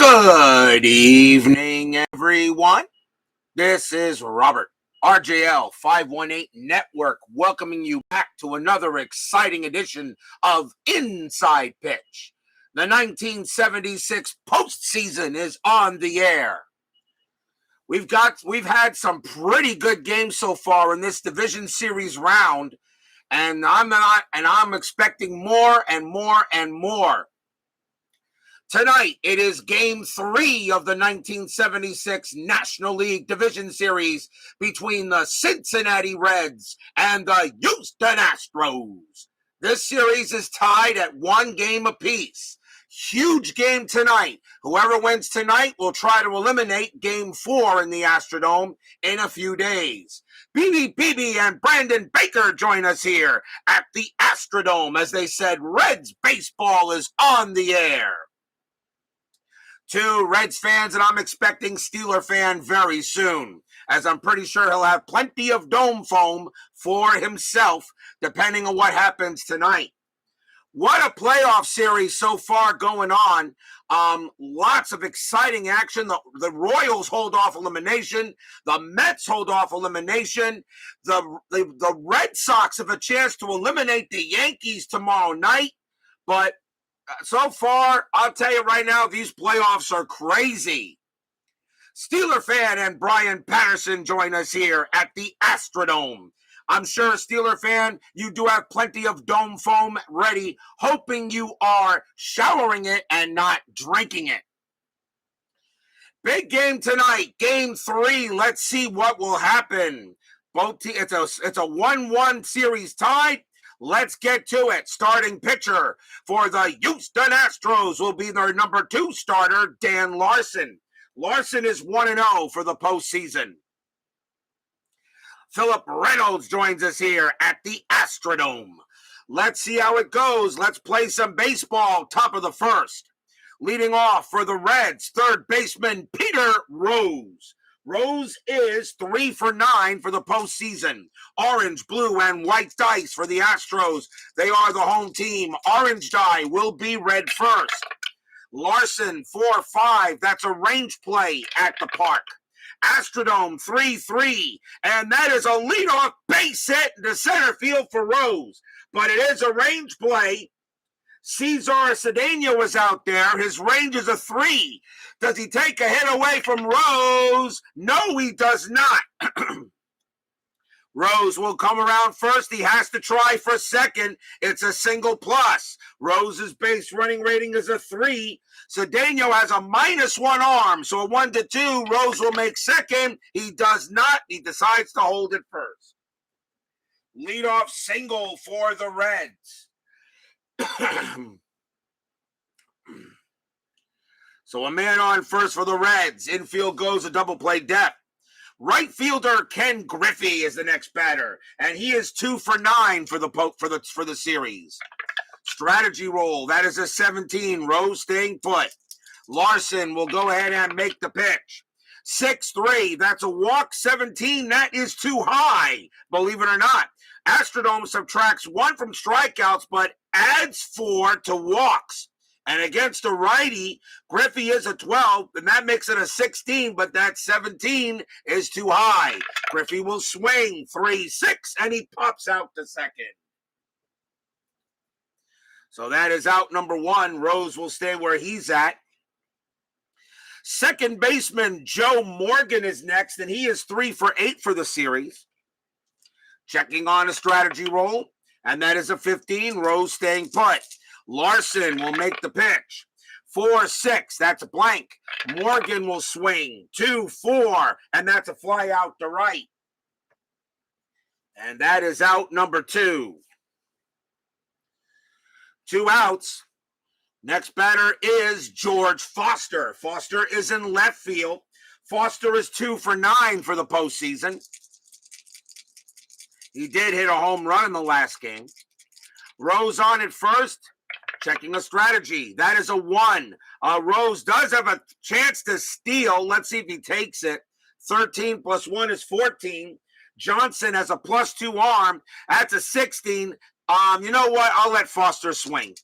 Good evening, everyone. This is Robert, RJL 518 Network, welcoming you back to another exciting edition of Inside Pitch. The 1976 postseason is on the air. We've had some pretty good games so far in this division series round, and I'm expecting more and more and more. Tonight, it is Game 3 of the 1976 National League Division Series between the Cincinnati Reds and the Houston Astros. This series is tied at 1 game apiece. Huge game tonight. Whoever wins tonight will try to eliminate Game 4 in the Astrodome in a few days. BB and Brandon Baker join us here at the Astrodome. As they said, Reds baseball is on the air. 2 Reds fans, and I'm expecting Steeler fan very soon, as I'm pretty sure he'll have plenty of dome foam for himself, depending on what happens tonight. What a playoff series so far going on. Lots of exciting action. The Royals hold off elimination. The Mets hold off elimination. The Red Sox have a chance to eliminate the Yankees tomorrow night, but so far, I'll tell you right now, these playoffs are crazy. Steeler fan and Brian Patterson join us here at the Astrodome. I'm sure, Steeler fan, you do have plenty of dome foam ready, hoping you are showering it and not drinking it. Big game tonight, Game 3. Let's see what will happen. It's a 1-1 series tied. Let's get to it. Starting pitcher for the Houston Astros will be their number 2 starter, Dan Larson. Larson is 1-0 for the postseason. Philip Reynolds joins us here at the Astrodome. Let's see how it goes. Let's play some baseball. Top of the first. Leading off for the Reds, third baseman Peter Rose. Rose is 3 for 9 for the postseason. Orange, blue, and white dice for the Astros. They are the home team. Orange die will be red first. Larson, 4-5. That's a range play at the park. Astrodome, 3-3. And that is a leadoff base hit into center field for Rose. But it is a range play. Cesar Cedeno was out there. His range is a 3. Does he take a hit away from Rose? No, he does not. Rose will come around first. He has to try for second. It's a single plus. Rose's base running rating is a 3. Cedeno has a -1 arm, so a 1-2. Rose will make second. He does not. He decides to hold it first. Leadoff single for the Reds. So a man on first for the Reds. Infield goes a double play depth. Right fielder Ken Griffey is the next batter, and he is 2 for 9 for the series. Strategy roll, that is a 17. Rose staying put. Larson will go ahead and make the pitch. 6-3, that's a walk. 17, that is too high, believe it or not. Astrodome subtracts 1 from strikeouts, but adds 4 to walks. And against a righty, Griffey is a 12, and that makes it a 16, but that 17 is too high. Griffey will swing 3-6, and he pops out to second. So that is out number 1. Rose will stay where he's at. Second baseman Joe Morgan is next, and he is 3 for 8 for the series. Checking on a strategy roll, and that is a 15. Rose staying put. Larson will make the pitch. 4-6, that's a blank. Morgan will swing. 2-4, and that's a fly out to right. And that is out number 2. 2 outs. Next batter is George Foster. Foster is in left field. Foster is 2 for 9 for the postseason. He did hit a home run in the last game. Rose on at first. Checking a strategy. That is a 1. Rose does have a chance to steal. Let's see if he takes it. 13 plus 1 is 14. Johnson has a +2 arm. That's a 16. You know what? I'll let Foster swing.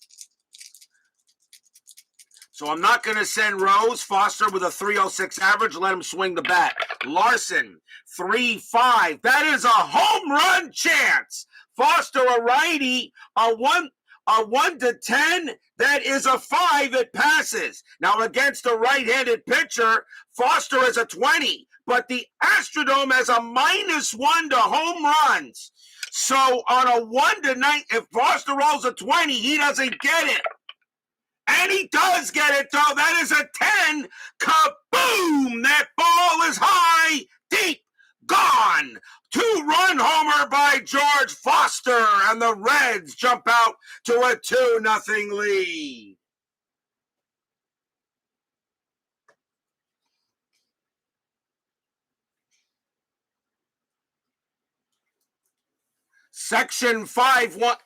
So So I'm not going to send Rose. Foster with a 306 average. Let him swing the bat. Larson, 3-5. That is a home run chance. Foster, a righty, a 1 to 10. That is a 5. It passes. Now against a right-handed pitcher, Foster is a 20. But the Astrodome has a -1 to home runs. So on a 1 to 9, if Foster rolls a 20, he doesn't get it. And he does get it, though. That is a 10. Kaboom! That ball is high, deep, gone. 2-run homer by George Foster, and the Reds jump out to a 2-0 lead. Section 5-1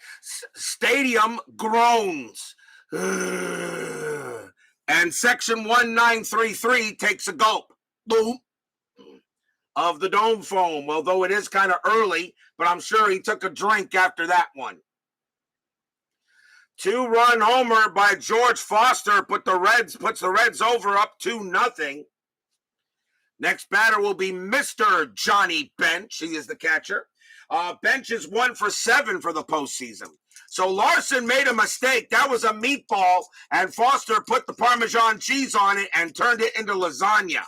stadium groans. And section 1933 takes a gulp. Boom. Of the dome foam, although it is kind of early, but I'm sure he took a drink after that one. 2-run homer by George Foster puts the Reds over up 2-0. Next batter will be Mr. Johnny Bench. He is the catcher. Bench is 1 for 7 for the postseason. So Larson made a mistake. That was a meatball, and Foster put the Parmesan cheese on it and turned it into lasagna.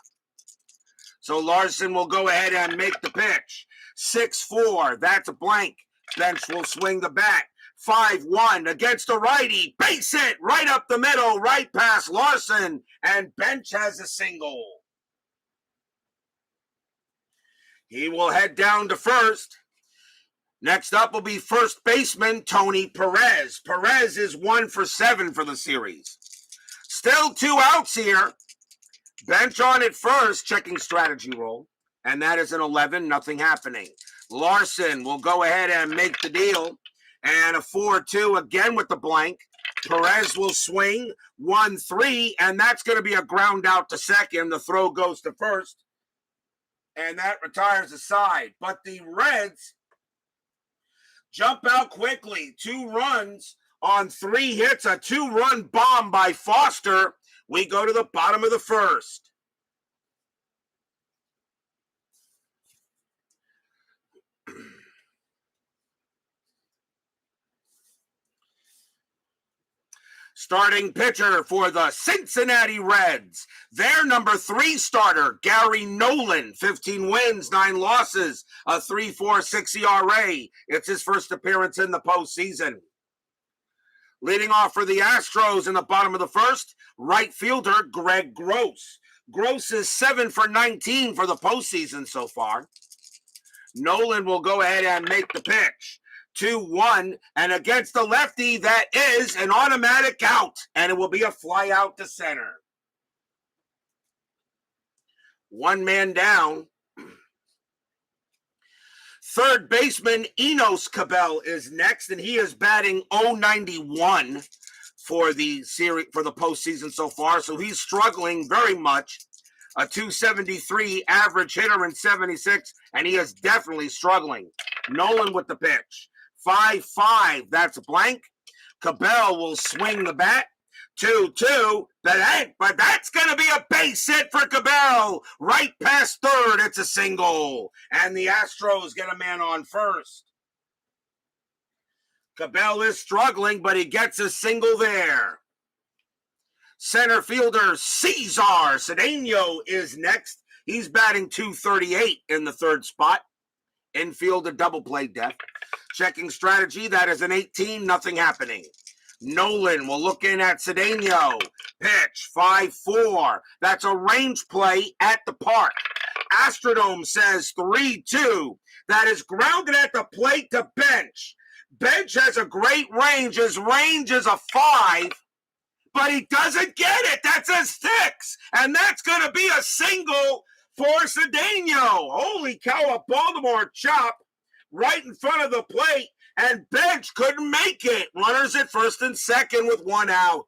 So Larson will go ahead and make the pitch. 6-4, that's a blank. Bench will swing the bat. 5-1 against a righty. Base hit right up the middle, right past Larson, and Bench has a single. He will head down to first. Next up will be first baseman Tony Perez. Perez is 1 for 7 for the series. Still 2 outs here. Bench on at first, checking strategy roll. And that is an 11, nothing happening. Larson will go ahead and make the deal. And a 4-2 again with the blank. Perez will swing 1-3, and that's going to be a ground out to second. The throw goes to first. And that retires the side. But the Reds jump out quickly. 2 runs on 3 hits, a 2-run bomb by Foster. We go to the bottom of the first. Starting pitcher for the Cincinnati Reds. Their number 3 starter, Gary Nolan, 15 wins, 9 losses, a 3.46 ERA. It's his first appearance in the postseason. Leading off for the Astros in the bottom of the first, right fielder Greg Gross. Gross is 7 for 19 for the postseason so far. Nolan will go ahead and make the pitch. 2-1, and against the lefty, that is an automatic out, and it will be a fly out to center. 1 man down. Third baseman Enos Cabell is next, and he is batting .091 for the series for the postseason so far. So he's struggling very much. A .273 average hitter in 76, and he is definitely struggling. Nolan with the pitch. 5-5, that's a blank. Cabell will swing the bat. 2-2, but that's going to be a base hit for Cabell. Right past third, it's a single. And the Astros get a man on first. Cabell is struggling, but he gets a single there. Center fielder Cesar Cedeno is next. He's batting .238 in the third spot. Infield a double play death. Checking strategy, that is an 18, nothing happening. Nolan will look in at Cedeno. Pitch, 5-4. That's a range play at the park. Astrodome says 3-2. That is grounded at the plate to Bench. Bench has a great range. His range is a 5, but he doesn't get it. That's a 6, and that's going to be a single for Cedeno. Holy cow, a Baltimore chop right in front of the plate, and Bench couldn't make it. Runners at first and second with 1 out.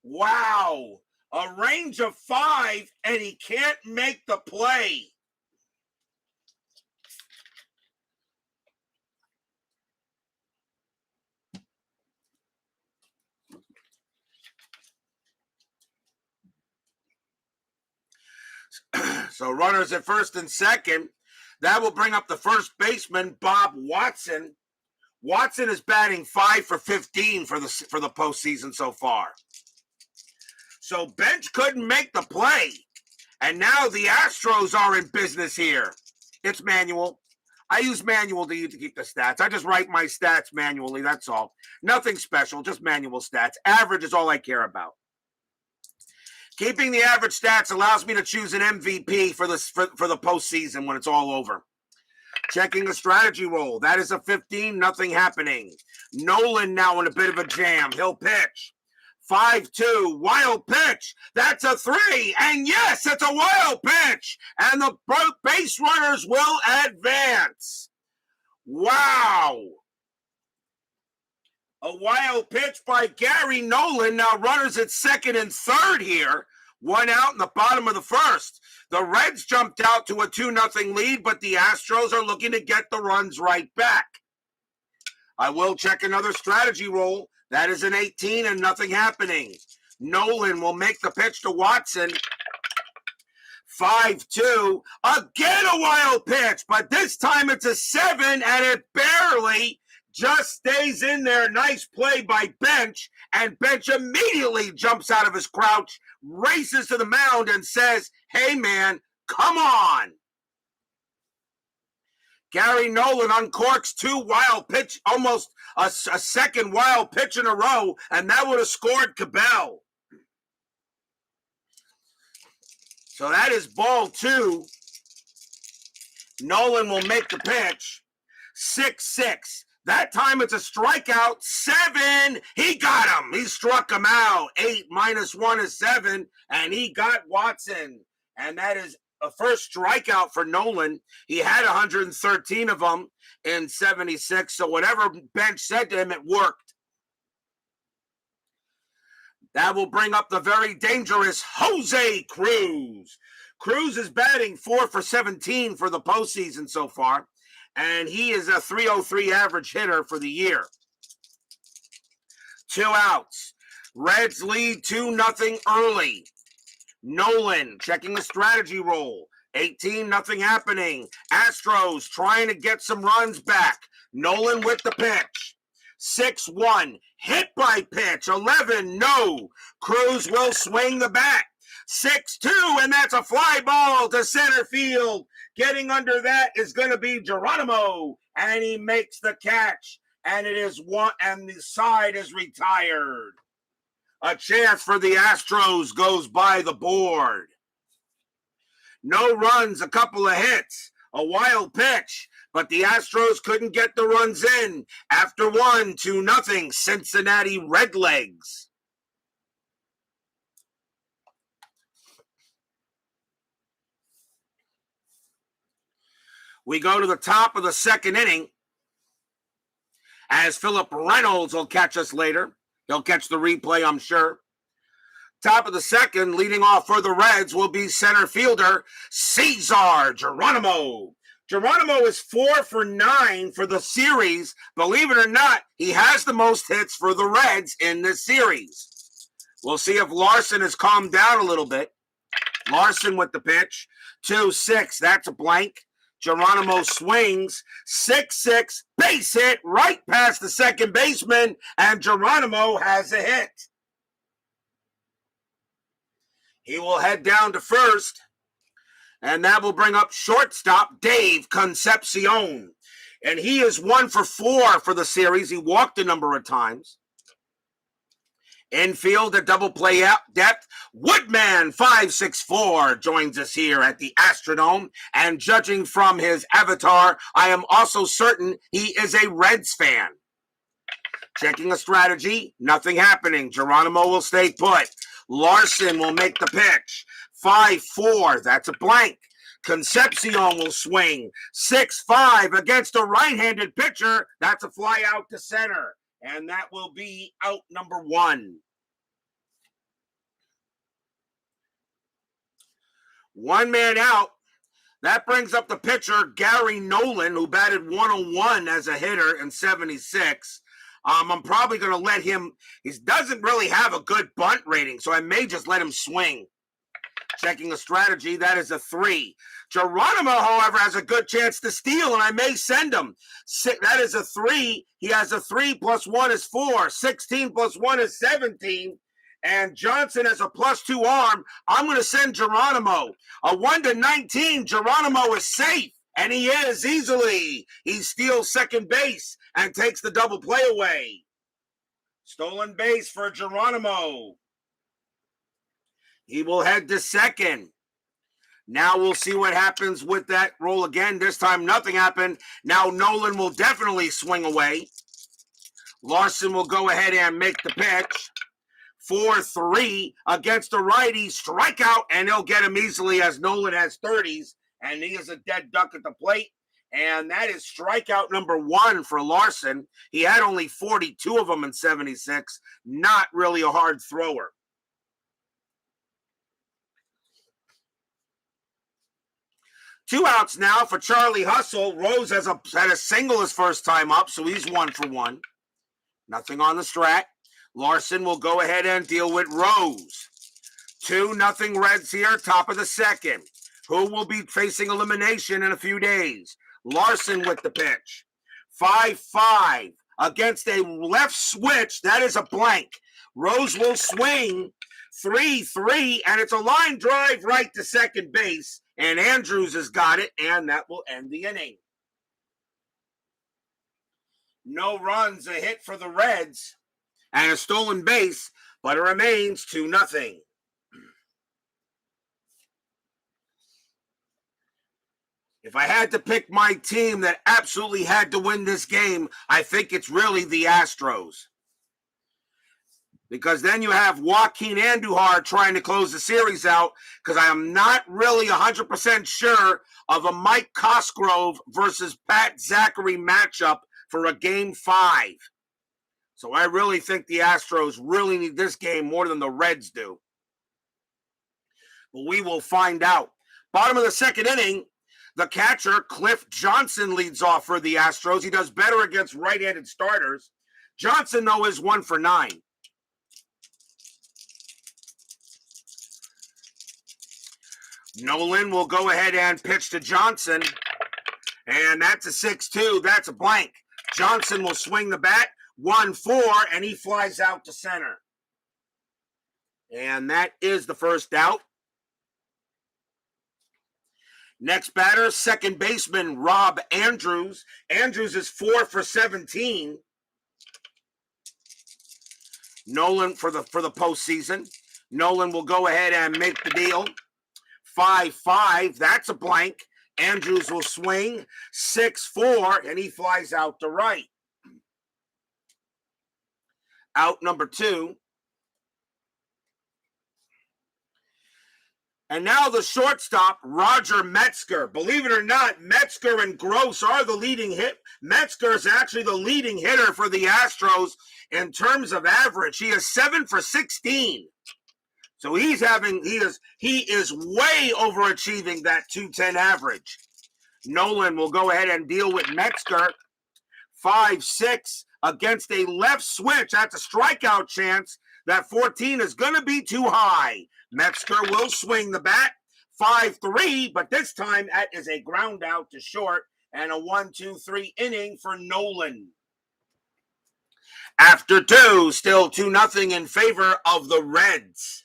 Wow, a range of 5, and he can't make the play. So runners at first and second. That will bring up the first baseman, Bob Watson. Watson is batting 5 for 15 for the postseason so far. So Bench couldn't make the play. And now the Astros are in business here. It's manual. I use manual to keep the stats. I just write my stats manually, that's all. Nothing special, just manual stats. Average is all I care about. Keeping the average stats allows me to choose an MVP for the postseason when it's all over. Checking the strategy roll. That is a 15, nothing happening. Nolan now in a bit of a jam. He'll pitch. 5-2, wild pitch. That's a 3. And yes, it's a wild pitch. And the base runners will advance. Wow. A wild pitch by Gary Nolan. Now runners at second and third here. 1 out in the bottom of the first. The Reds jumped out to a 2-0 lead, but the Astros are looking to get the runs right back. I will check another strategy roll. That is an 18 and nothing happening. Nolan will make the pitch to Watson. 5-2. Again a wild pitch, but this time it's a 7 and it barely just stays in there. Nice play by Bench, and Bench immediately jumps out of his crouch, races to the mound and says, "Hey man, come on." Gary Nolan uncorks 2 wild pitch, almost a second wild pitch in a row, and that would have scored Cabell. So that is ball 2. Nolan will make the pitch. 6-6. That time it's a strikeout. 7. He got him. He struck him out. 8 minus 1 is 7, and he got Watson. And that is a first strikeout for Nolan. He had 113 of them in 76, so whatever Bench said to him, it worked. That will bring up the very dangerous Jose Cruz. Cruz is batting 4 for 17 for the postseason so far, and he is a .303 average hitter for the year. 2 outs. Reds lead 2-0 early. Nolan checking the strategy roll. 18, nothing happening. Astros trying to get some runs back. Nolan with the pitch. 6-1, hit by pitch. 11, no. Cruz will swing the bat. 6-2, and that's a fly ball to center field. Getting under that is going to be Geronimo, and he makes the catch. And it is 1, and the side is retired. A chance for the Astros goes by the board. No runs, a couple of hits, a wild pitch, but the Astros couldn't get the runs in. After 1, 2-0, Cincinnati Redlegs. We go to the top of the second inning, as Philip Reynolds will catch us later. He'll catch the replay, I'm sure. Top of the second, leading off for the Reds will be center fielder Cesar Geronimo. Geronimo is 4 for 9 for the series. Believe it or not, he has the most hits for the Reds in this series. We'll see if Larson has calmed down a little bit. Larson with the pitch. 2-6, that's a blank. Geronimo swings. 6-6, base hit right past the second baseman, and Geronimo has a hit. He will head down to first, and that will bring up shortstop Dave Concepcion. And he is 1 for 4 for the series. He walked a number of times. Infield at double play depth. Woodman 564 joins us here at the Astrodome. And judging from his avatar, I am also certain he is a Reds fan. Checking a strategy, nothing happening. Geronimo will stay put. Larson will make the pitch. 5-4, that's a blank. Concepcion will swing. 6-5 against a right-handed pitcher. That's a fly out to center. And that will be out number 1. 1 man out. That brings up the pitcher, Gary Nolan, who batted 101 as a hitter in 76. I'm probably going to let him, he doesn't really have a good bunt rating, so I may just let him swing. Checking a strategy, that is a 3. Geronimo, however, has a good chance to steal, and I may send him. That is a 3. He has a 3 plus 1 is 4. 16 plus 1 is 17. And Johnson has a +2 arm. I'm going to send Geronimo. A 1-19, Geronimo is safe. And he is easily. He steals second base and takes the double play away. Stolen base for Geronimo. He will head to second. Now we'll see what happens with that roll again. This time nothing happened. Now Nolan will definitely swing away. Larson will go ahead and make the pitch. 4-3 against the righty. Strikeout, and he'll get him easily as Nolan has 30s. And he is a dead duck at the plate. And that is strikeout number 1 for Larson. He had only 42 of them in 76. Not really a hard thrower. Two outs now for Charlie Hustle. Rose had a single his first time up, so he's 1 for 1. Nothing on the strat. Larson will go ahead and deal with Rose. 2-0 Reds here, top of the second. Who will be facing elimination in a few days? Larson with the pitch. 5-5 against a left switch. That is a blank. Rose will swing. 3-3, and it's a line drive right to second base. And Andrews has got it, and that will end the inning. No runs, a hit for the Reds, and a stolen base, but it remains 2-0. If I had to pick my team that absolutely had to win this game, I think it's really the Astros. Because then you have Joaquin Andujar trying to close the series out, because I am not really 100% sure of a Mike Cosgrove versus Pat Zachary matchup for a Game 5. So I really think the Astros really need this game more than the Reds do. But we will find out. Bottom of the second inning, the catcher, Cliff Johnson, leads off for the Astros. He does better against right-handed starters. Johnson, though, is 1 for 9. Nolan will go ahead and pitch to Johnson. And that's a 6-2. That's a blank. Johnson will swing the bat. 1-4, and he flies out to center. And that is the first out. Next batter, second baseman Rob Andrews. Andrews is 4 for 17. Nolan for the postseason. Nolan will go ahead and make the deal. 5-5, that's a blank. Andrews will swing. 6-4, and he flies out to right. Out number 2. And now the shortstop, Roger Metzger. Believe it or not, Metzger and Gross are the leading hit. Metzger is actually the leading hitter for the Astros in terms of average. He is 7 for 16. So he is way overachieving that 210 average. Nolan will go ahead and deal with Metzger. 5-6 against a left switch. That's a strikeout chance. That 14 is going to be too high. Metzger will swing the bat. 5-3, but this time that is a ground out to short and a 1-2-3 inning for Nolan. After 2, still 2-0 in favor of the Reds.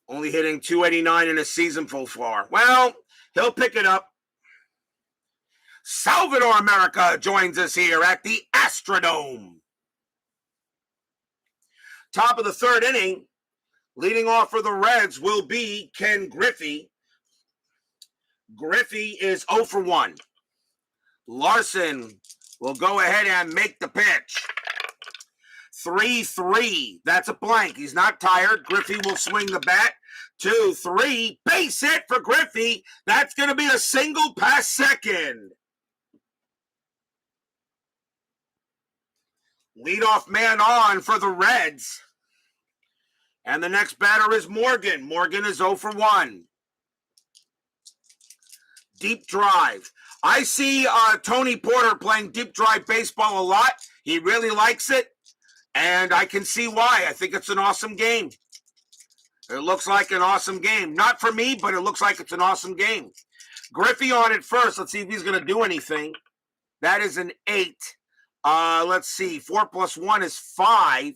Only hitting .289 in a season so far. Well, he'll pick it up. Salvador America joins us here at the Astrodome. Top of the third inning, leading off for the Reds will be Ken Griffey. Griffey is 0 for 1. Larson will go ahead and make the pitch. 3-3, that's a blank. He's not tired. Griffey will swing the bat. 2-3, base hit for Griffey. That's going to be a single past second. Leadoff man on for the Reds. And the next batter is Morgan. Morgan is 0 for 1. Deep drive. I see Tony Porter playing deep drive baseball a lot. He really likes it. And I can see why. I think it's an awesome game. It looks like an awesome game. Not for me, but it looks like it's an awesome game. Griffey on it first. Let's see if he's going to do anything. That is an 8. Let's see. 4 plus 1 is 5.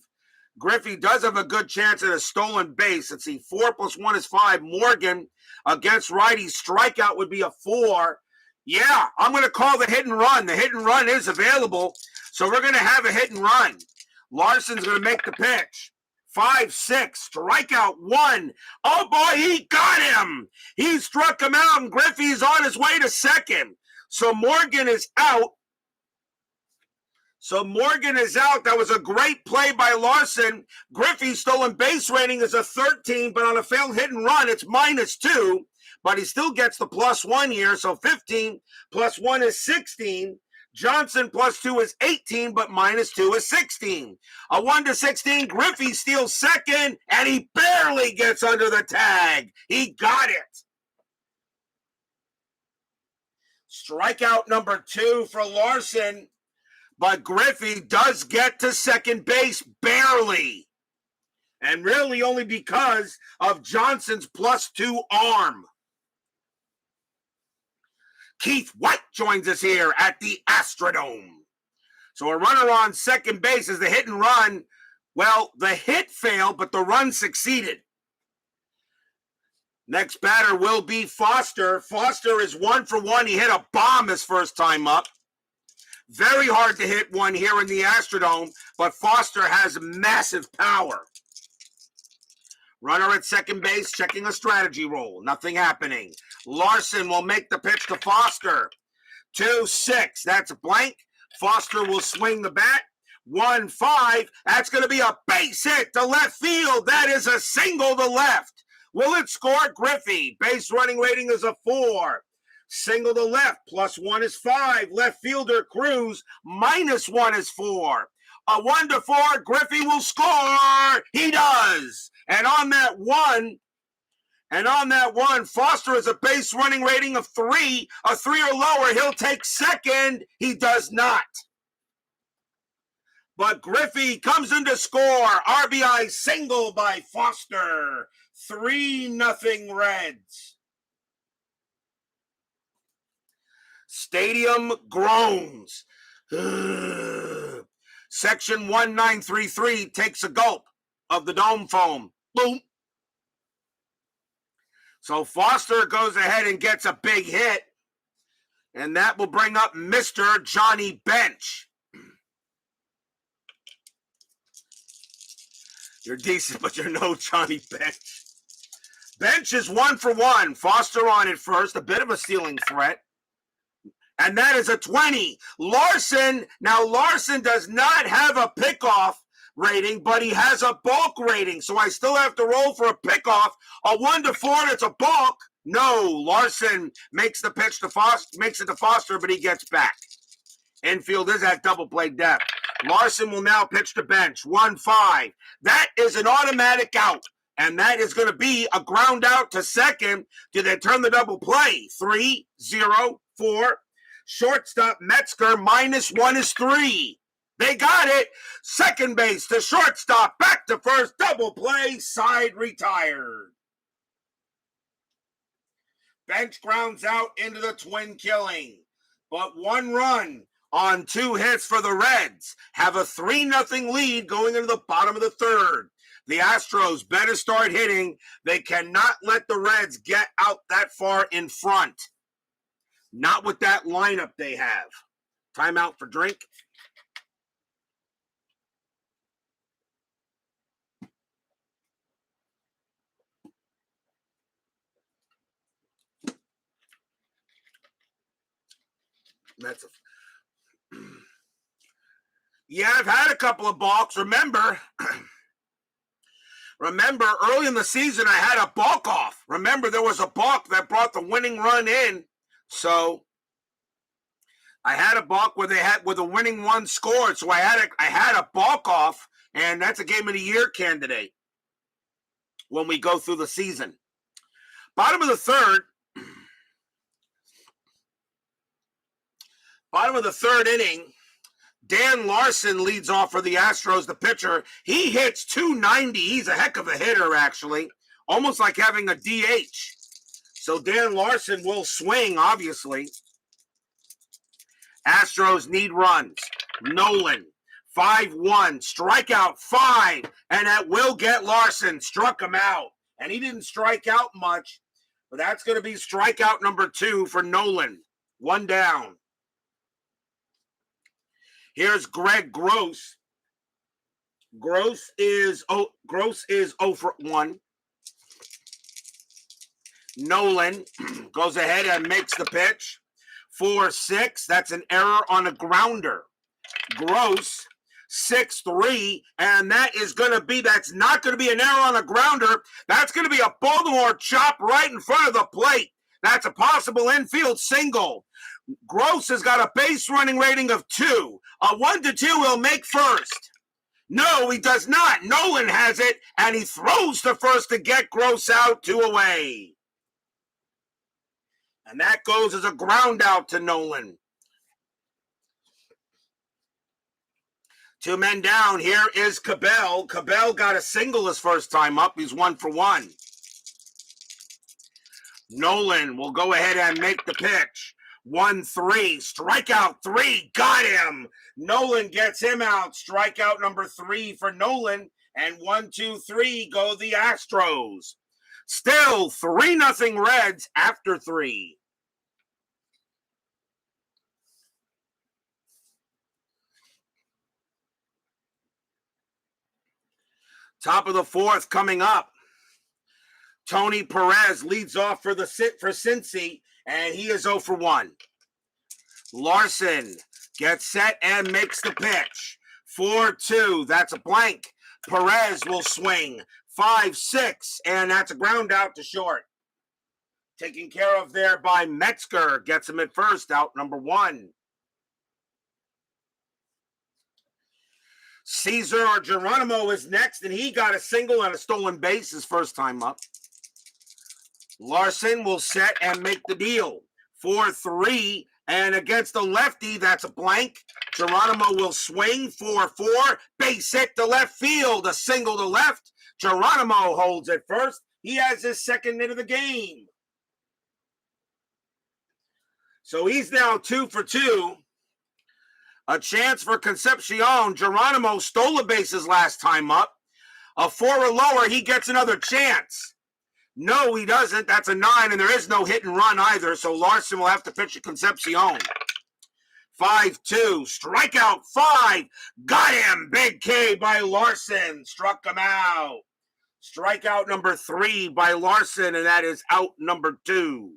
Griffey does have a good chance at a stolen base. Let's see. 4 plus 1 is 5. Morgan against righty. Strikeout would be a 4. Yeah, I'm going to call the hit and run. The hit and run is available. So we're going to have a hit and run. Larson's going to make the pitch. 5-6, strikeout 1. Oh boy, he got him. He struck him out, and Griffey's on his way to second. So Morgan is out. That was a great play by Larson. Griffey's stolen base rating is a 13, but on a failed hit and run, it's -2. But he still gets the +1 here, so 15 plus 1 is 16. Johnson +2 is 18, but -2 is 16. A 1-16, Griffey steals second, and he barely gets under the tag. He got it. Strikeout number 2 for Larson, but Griffey does get to second base barely. And really only because of Johnson's +2 arm. Keith White joins us here at the Astrodome. So a runner on second base is the hit and run. Well, the hit failed, but the run succeeded. Next batter will be Foster. Foster is 1 for 1. He hit a bomb his first time up. Very hard to hit one here in the Astrodome, but Foster has massive power. Runner at second base, checking a strategy roll. Nothing happening. Larson will make the pitch to Foster. 2-6. That's a blank. Foster will swing the bat. 1-5. That's going to be a base hit to left field. That is a single to left. Will it score? Griffey. Base running rating is a 4. Single to left. +1 is 5. Left fielder Cruz. -1 is 4. A 1-4. Griffey will score. He does. And on that one, Foster has a base running rating of 3. A 3 or lower, he'll take second. He does not. But Griffey comes in to score. RBI single by Foster. 3-0 Reds. Stadium groans. Section 1933 takes a gulp of the dome foam. Boom. So Foster goes ahead and gets a big hit. And that will bring up Mr. Johnny Bench. You're decent, but you're no Johnny Bench. Bench is 1 for 1. Foster on it first. A bit of a stealing threat. And that is a 20. Larson. Now Larson does not have a pickoff rating, but he has a balk rating, so I still have to roll for a pickoff. A 1-4, it's a balk. No, Larson makes the pitch to Foster, makes it to Foster, but he gets back. Infield is at double play depth. Larson will now pitch to Bench. 1-5. That is an automatic out, and that is going to be a ground out to second. Do they turn the double play? 3-0-4. Shortstop Metzger, -1 is 3. They got it. Second base to shortstop. Back to first. Double play. Side retired. Bench grounds out into the twin killing. But 1 run on 2 hits for the Reds. Have a 3-0 lead going into the bottom of the third. The Astros better start hitting. They cannot let the Reds get out that far in front. Not with that lineup they have. Timeout for drink. That's yeah, I've had a couple of balks. Remember early in the season I had a balk off. Remember there was a balk that brought the winning run in. So I had a balk where the winning run scored. So I had a balk off, and that's a game of the year candidate when we go through the season. Bottom of the third inning, Dan Larson leads off for the Astros, the pitcher. He hits 290. He's a heck of a hitter, actually. Almost like having a DH. So Dan Larson will swing, obviously. Astros need runs. Nolan, 5-1, strikeout 5, and that will get Larson. Struck him out. And he didn't strike out much, but that's going to be strikeout number 2 for Nolan. 1 down. Here's Greg Gross. Gross is 0 for 1. Nolan goes ahead and makes the pitch. 4-6. That's an error on a grounder. Gross, 6-3, and that's not going to be an error on a grounder. That's going to be a Baltimore chop right in front of the plate. That's a possible infield single. Gross has got a base running rating of 2. A 1-2 will make first. No, he does not. Nolan has it, and he throws to first to get Gross out, 2 away. And that goes as a ground out to Nolan. 2 men down. Here is Cabell. Cabell got a single his first time up. He's 1 for 1. Nolan will go ahead and make the pitch. 1-3. Strikeout 3. Got him. Nolan gets him out. Strikeout number 3 for Nolan. And 1-2-3 go the Astros. Still 3-0 Reds after 3. Top of the 4th coming up. Tony Perez leads off for Cincy, and he is 0 for 1. Larson gets set and makes the pitch. 4-2. That's a blank. Perez will swing. 5-6, and that's a ground out to short. Taken care of there by Metzger. Gets him at first, out number 1. Cesar Geronimo is next, and he got a single and a stolen base his first time up. Larson will set and make the deal. 4-3, and against the lefty, that's a blank. Geronimo will swing. 4-4, base hit to left field, a single to left. Geronimo holds it first. He has his second hit of the game. So he's now 2 for 2. A chance for Concepcion. Geronimo stole the bases last time up. A 4 or lower, he gets another chance. No, he doesn't. That's a 9, and there is no hit and run either, so Larson will have to pitch to Concepcion. 5-2, strikeout 5. Got him. Big K by Larson. Struck him out. Strikeout number 3 by Larson, and that is out number 2.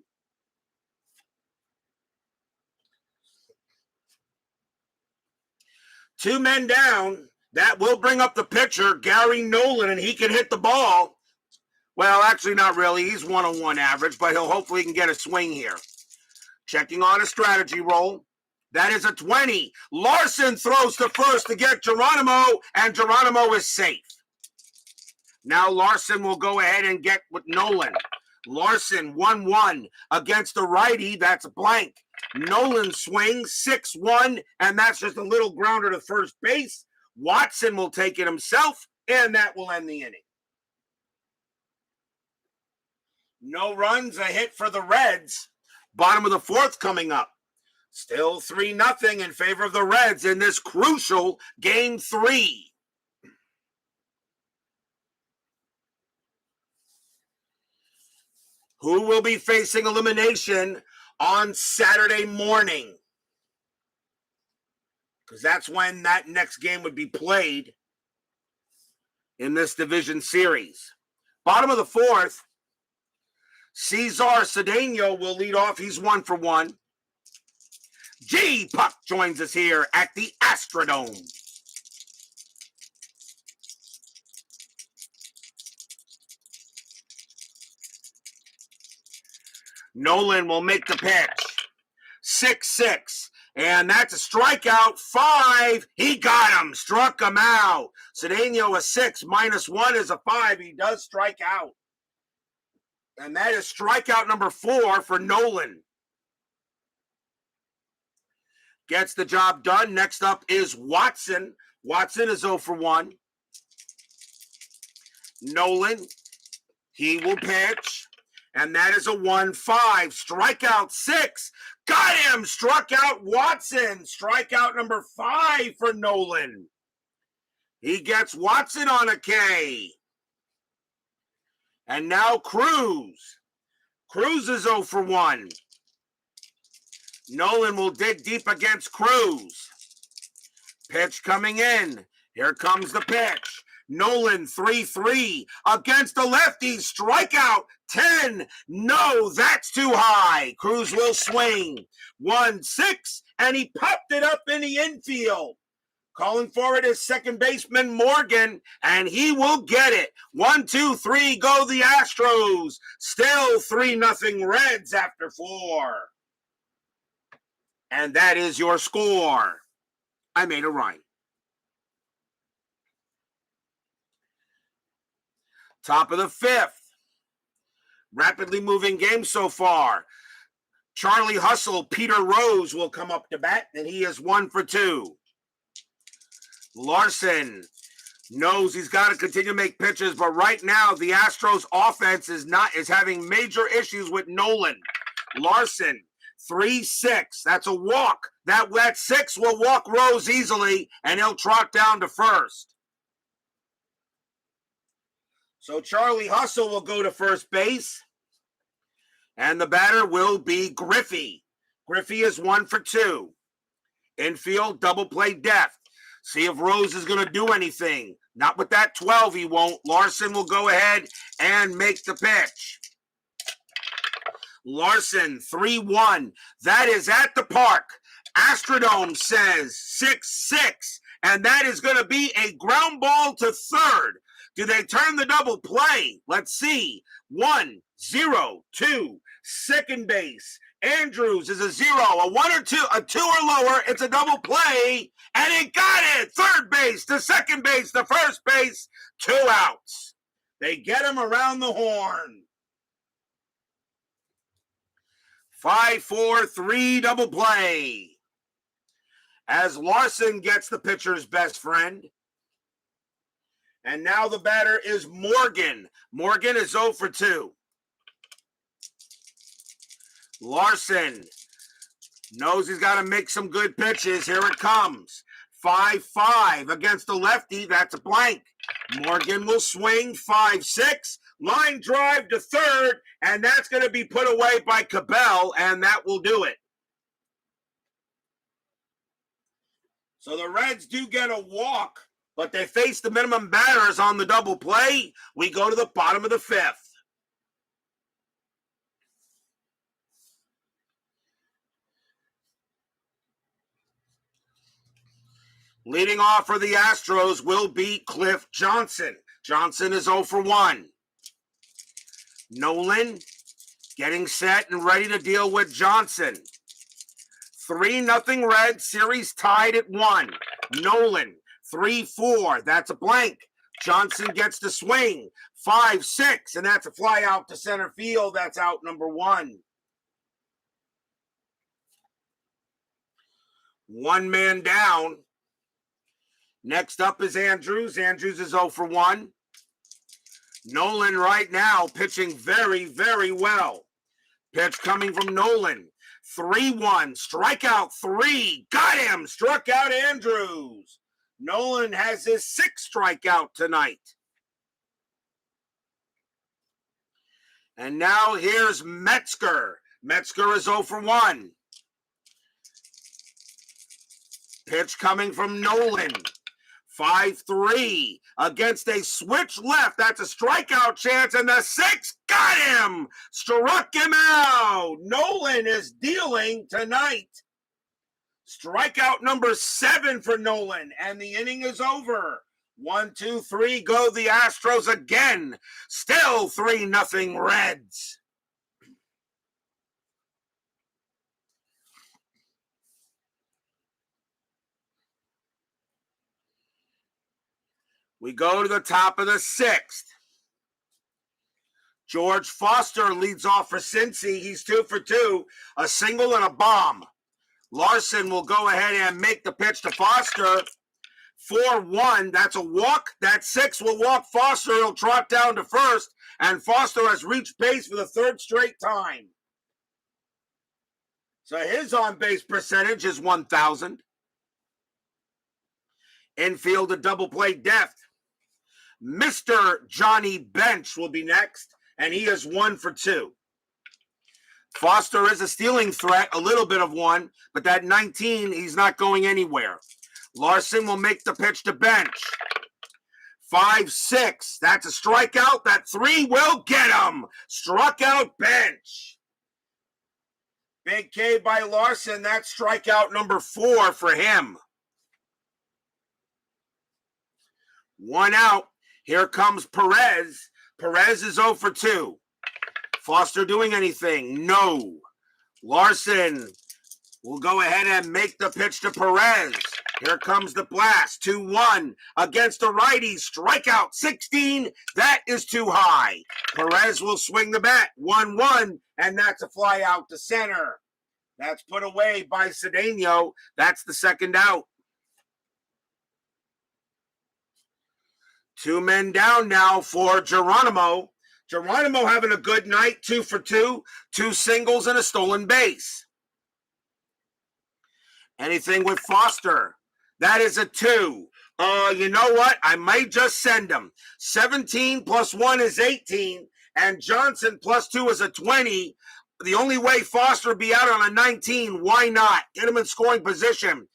Two men down. That will bring up the pitcher, Gary Nolan, and he can hit the ball. Well, actually, not really. He's 101 average, but he'll hopefully can get a swing here. Checking on a strategy roll. That is a 20. Larson throws to first to get Geronimo, and Geronimo is safe. Now Larson will go ahead and get with Nolan. Larson 1-1 against the righty. That's a blank. Nolan swings 6-1, and that's just a little grounder to first base. Watson will take it himself, and that will end the inning. No runs, a hit for the Reds. Bottom of the 4th coming up. Still 3-0 in favor of the Reds in this crucial Game 3. Who will be facing elimination on Saturday morning? Because that's when that next game would be played in this division series. Bottom of the 4th, Cesar Cedeno will lead off. He's 1 for 1. G. Puck joins us here at the Astrodome. Nolan will make the pitch. 6-6. And that's a strikeout. 5. He got him. Struck him out. Cedeno a 6. -1 is a 5. He does strike out. And that is strikeout number 4 for Nolan. Gets the job done. Next up is Watson. Watson is 0 for 1. Nolan, he will pitch. And that is a 1-5. Strikeout 6. Got him. Struck out Watson. Strikeout number 5 for Nolan. He gets Watson on a K. And now Cruz. Cruz is 0 for 1. Nolan will dig deep against Cruz. Pitch coming in. Here comes the pitch. Nolan 3-3 against the lefty. Strikeout 10. No, that's too high. Cruz will swing. 1-6, and he popped it up in the infield. Calling for it is second baseman Morgan, and he will get it. 1-2-3, go the Astros. Still 3-0 Reds after 4. And that is your score. I made a rhyme. Top of the 5th. Rapidly moving game so far. Charlie Hustle, Peter Rose will come up to bat, and he is 1 for 2. Larson knows he's got to continue to make pitches, but right now the Astros offense is having major issues with Nolan. Larson, 3-6. That's a walk. That 6 will walk Rose easily, and he'll trot down to first. So Charlie Hustle will go to first base, and the batter will be Griffey. Griffey is 1 for 2. Infield, double play depth. See if Rose is going to do anything. Not with that 12, he won't. Larson will go ahead and make the pitch. Larson, 3-1. That is at the park. Astrodome says 6-6, and that is going to be a ground ball to third. Do they turn the double play? Let's see. 1-0-2. Second base. Andrews is a 0, a 1 or 2, a 2 or lower. It's a double play, and he got it. Third base to second base to first base. 2 outs. They get him around the horn. 5-4-3 double play. As Larson gets the pitcher's best friend. And now the batter is Morgan. Morgan is 0 for 2. Larson knows he's got to make some good pitches. Here it comes. 5-5 against the lefty. That's a blank. Morgan will swing. 5-6. Line drive to third. And that's going to be put away by Cabell. And that will do it. So the Reds do get a walk, but they face the minimum batters on the double play. We go to the bottom of the 5th. Leading off for the Astros will be Cliff Johnson. Johnson is 0 for 1. Nolan getting set and ready to deal with Johnson. 3-0 Reds, series tied at 1. Nolan, 3-4. That's a blank. Johnson gets the swing. 5-6, and that's a fly out to center field. That's out number 1. 1 man down. Next up is Andrews. Andrews is 0 for 1. Nolan right now pitching very, very well. Pitch coming from Nolan. 3-1. Strikeout 3. Got him. Struck out Andrews. Nolan has his 6th strikeout tonight. And now here's Metzger. Metzger is 0 for 1. Pitch coming from Nolan. 5-3 against a switch left. That's a strikeout chance, and the 6 got him. Struck him out. Nolan is dealing tonight. Strikeout number 7 for Nolan, and the inning is over. 1-2-3, go the Astros again. Still 3-0 Reds. We go to the top of the 6th. George Foster leads off for Cincy. He's 2 for 2, a single and a bomb. Larson will go ahead and make the pitch to Foster. 4-1. That's a walk. That 6 will walk Foster. He'll trot down to first. And Foster has reached base for the third straight time. So his on-base percentage is 1,000. Infield a double play depth. Mr. Johnny Bench will be next, and he is 1 for 2. Foster is a stealing threat, a little bit of one, but that 19, he's not going anywhere. Larson will make the pitch to Bench. 5-6. That's a strikeout. That 3 will get him. Struck out Bench. Big K by Larson. That's strikeout number 4 for him. 1 out. Here comes Perez. Perez is 0 for 2. Foster doing anything? No. Larson will go ahead and make the pitch to Perez. Here comes the blast. 2-1 against a righty. Strikeout 16. That is too high. Perez will swing the bat. 1-1, and that's a fly out to center. That's put away by Cedeno. That's the second out. 2 men down now for Geronimo. Geronimo having a good night, 2 for 2, 2 singles and a stolen base. Anything with Foster? That is a 2. You know what? I might just send him. 17 plus 1 is 18, and Johnson plus 2 is a 20. The only way Foster would be out on a 19, why not? Get him in scoring position.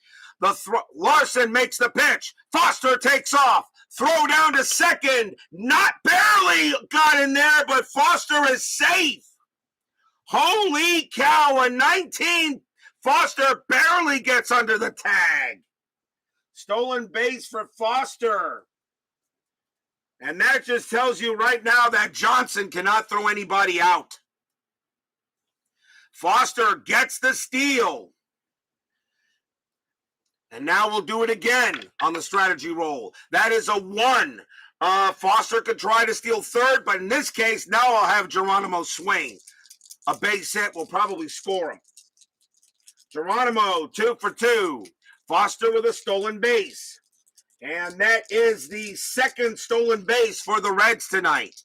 Larson makes the pitch. Foster takes off. Throw down to second. Not barely got in there, but Foster is safe. Holy cow, a 19. Foster barely gets under the tag. Stolen base for Foster. And that just tells you right now that Johnson cannot throw anybody out. Foster gets the steal. And now we'll do it again on the strategy roll. That is a 1. Foster could try to steal third, but in this case, now I'll have Geronimo swing. A base hit will probably score him. Geronimo, 2 for 2. Foster with a stolen base. And that is the second stolen base for the Reds tonight.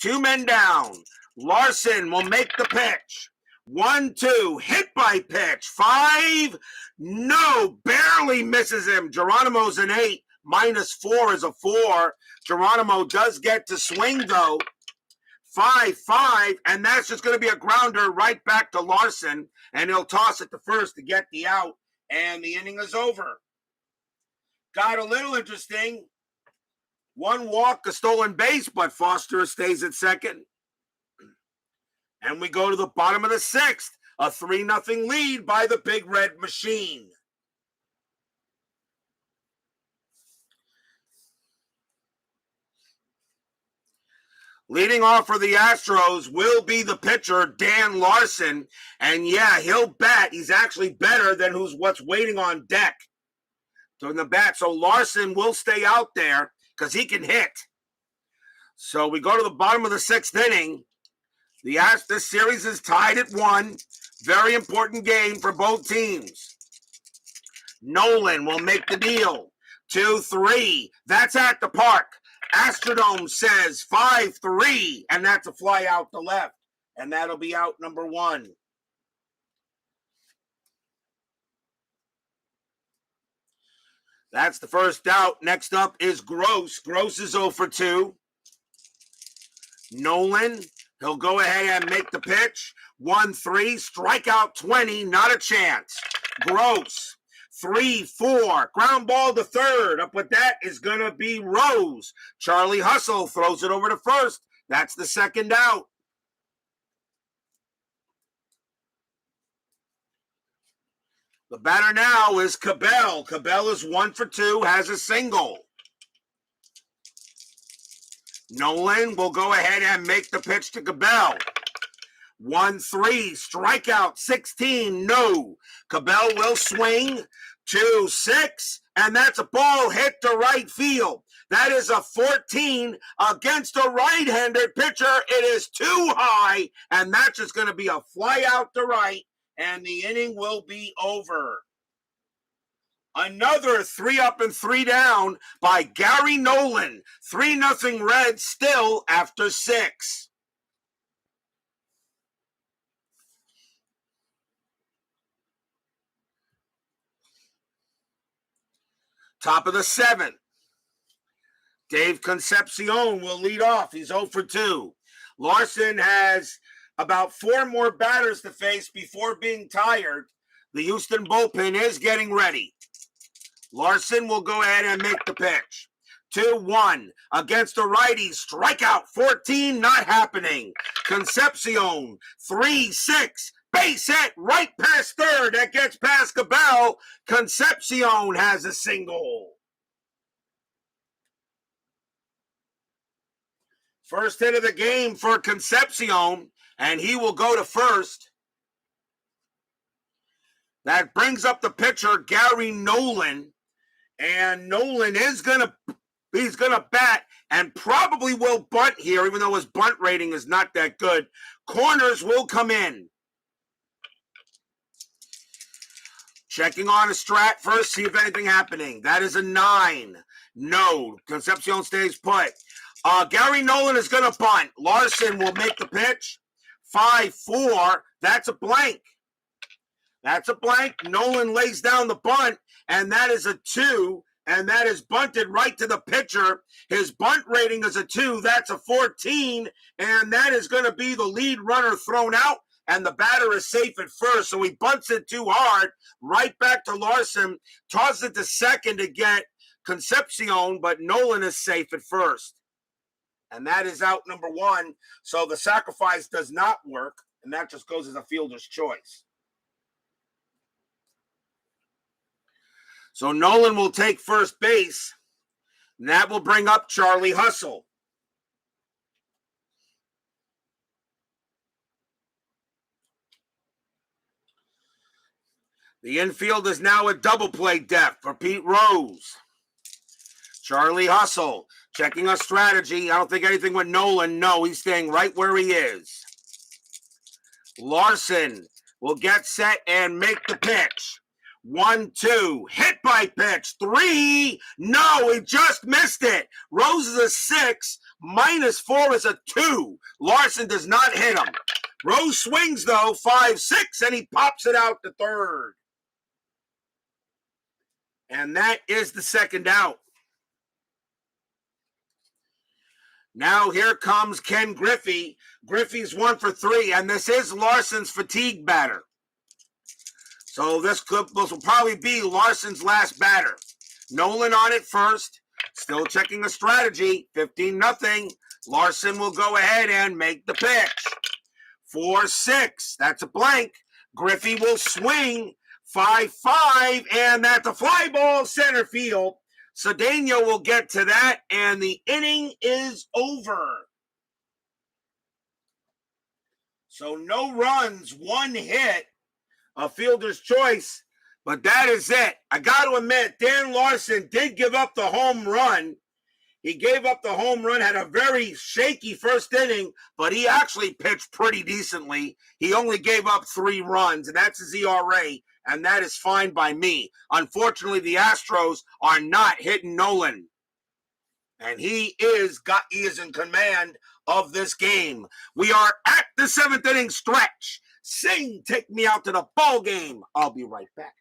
2 men down. Larson will make the pitch. 1-2, hit by pitch. 5, no, barely misses him. Geronimo's an 8, -4 is a 4. Geronimo does get to swing though. 5-5, and that's just going to be a grounder right back to Larson, and he'll toss it to first to get the out, and the inning is over. Got a little interesting. 1 walk, a stolen base, but Foster stays at second. And we go to the bottom of the 6th, a 3-0 lead by the Big Red Machine. Leading off for the Astros will be the pitcher, Dan Larson. And yeah, he'll bat. He's actually better than what's waiting on deck. So in the bat, so Larson will stay out there because he can hit. So we go to the bottom of the 6th inning. This series is tied at 1. Very important game for both teams. Nolan will make the deal. 2-3. That's at the park. Astrodome says 5-3, and that's a fly out to left. And that'll be out number 1. That's the first out. Next up is Gross. Gross is 0 for 2. Nolan, he'll go ahead and make the pitch. 1-3, strikeout 20, not a chance. Gross, 3-4, ground ball to third. Up with that is going to be Rose. Charlie Hustle throws it over to first. That's the second out. The batter now is Cabell. Cabell is 1 for 2, has a single. Nolan will go ahead and make the pitch to Cabell. 1-3, strikeout 16, no. Cabell will swing. 2-6, and that's a ball hit to right field. That is a 14 against a right-handed pitcher. It is too high, and that's just going to be a fly out to right, and the inning will be over. Another 3 up and 3 down by Gary Nolan. 3-0 Reds still after 6. Top of the 7th. Dave Concepcion will lead off. He's 0 for 2. Larson has about 4 more batters to face before being tired. The Houston bullpen is getting ready. Larson will go ahead and make the pitch. 2-1 against the righty. Strikeout 14, not happening. Concepcion 3-6. Base hit right past third. That gets past Cabell. Concepcion has a single. First hit of the game for Concepcion, and he will go to first. That brings up the pitcher, Gary Nolan. And Nolan is he's gonna bat and probably will bunt here, even though his bunt rating is not that good. Corners will come in. Checking on a strat first, see if anything happening. That is a 9. No. Concepcion stays put. Gary Nolan is gonna bunt. Larson will make the pitch. 5-4. That's a blank. That's a blank. Nolan lays down the bunt, and that is a 2, and that is bunted right to the pitcher. His bunt rating is a 2. That's a 14, and that is going to be the lead runner thrown out, and the batter is safe at first. So he bunts it too hard, right back to Larson, tosses it to second to get Concepcion, but Nolan is safe at first. And that is out number 1. So the sacrifice does not work, and that just goes as a fielder's choice. So Nolan will take first base, and that will bring up Charlie Hustle. The infield is now a double play depth for Pete Rose. Charlie Hustle checking a strategy. I don't think anything with Nolan. No, he's staying right where he is. Larson will get set and make the pitch. 1-2, hit by pitch. 3, no, he just missed it. Rose is a 6, -4 is a 2. Larson does not hit him. Rose swings though, 5-6, and he pops it out to third. And that is the second out. Now here comes Ken Griffey. Griffey's 1 for 3, and this is Larson's fatigue batter. So this will probably be Larson's last batter. Nolan on it first. Still checking the strategy. 15-0. Larson will go ahead and make the pitch. 4-6. That's a blank. Griffey will swing. 5-5. And that's a fly ball center field. Cedeno will get to that. And the inning is over. So no runs, 1 hit. A fielder's choice, but that is it. I got to admit, Dan Larson did give up the home run. He gave up the home run, had a very shaky first inning, but he actually pitched pretty decently. He only gave up 3 runs, and that's his ERA, and that is fine by me. Unfortunately, the Astros are not hitting Nolan, and he is in command of this game. We are at the 7th inning stretch. Sing, take me out to the ball game. I'll be right back.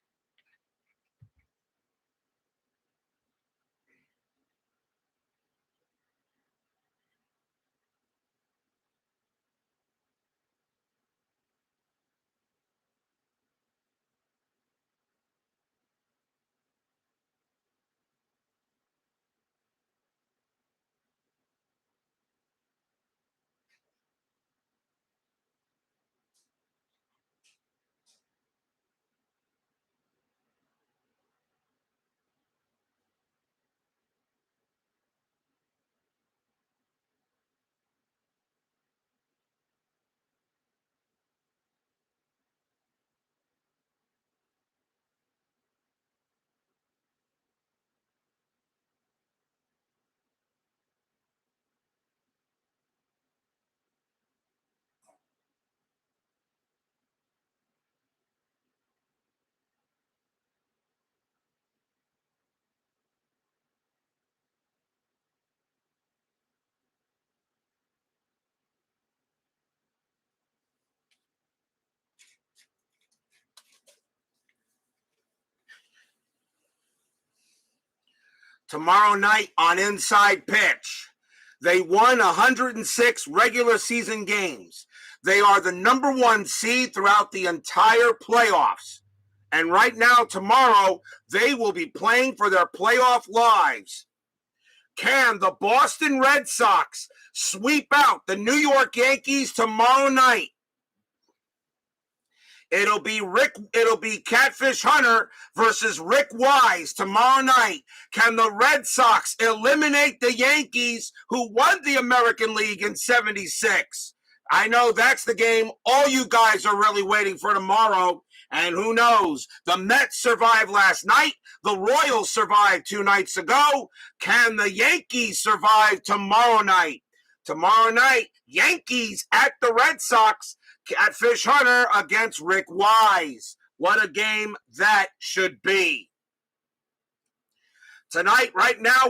tomorrow night on Inside Pitch. They won 106 regular season games. They are the number one seed throughout the entire playoffs. And right now, tomorrow, they will be playing for their playoff lives. Can the Boston Red Sox sweep out the New York Yankees tomorrow night? It'll be Catfish Hunter versus Rick Wise tomorrow night. Can the Red Sox eliminate the Yankees, who won the American League in '76? I know that's the game all you guys are really waiting for tomorrow. And who knows? The Mets survived last night. The Royals survived 2 nights ago. Can the Yankees survive tomorrow night? Tomorrow night, Yankees at the Red Sox. Catfish Hunter against Rick Wise. What a game that should be. Tonight, right now,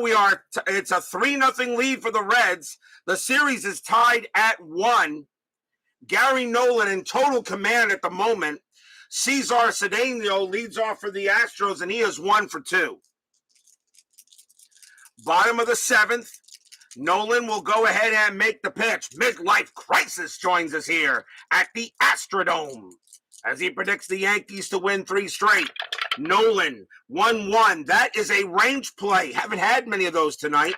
it's a 3-0 lead for the Reds. The series is tied at 1. Gary Nolan in total command at the moment. Cesar Cedeno leads off for the Astros, and he is 1 for 2. Bottom of the 7th. Nolan will go ahead and make the pitch. Midlife crisis joins us here at the Astrodome as he predicts the Yankees to win 3 straight. Nolan, 1-1. That is a range play. Haven't had many of those tonight.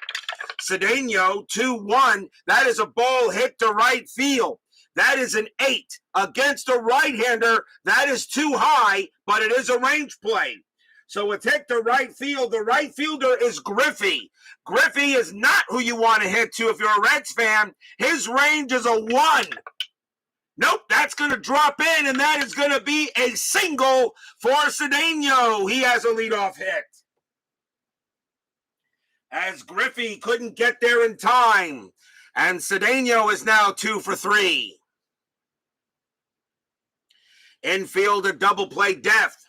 Cedeno, 2-1. That is a ball hit to right field. That is an 8 against a right-hander. That is too high, but it is a range play. So it's hit to right field. The right fielder is Griffey. Griffey is not who you want to hit to if you're a Reds fan. His range is a 1. Nope, that's going to drop in, and that is going to be a single for Cedeno. He has a leadoff hit. As Griffey couldn't get there in time, and Cedeno is now 2 for 3. Infield, a double play depth.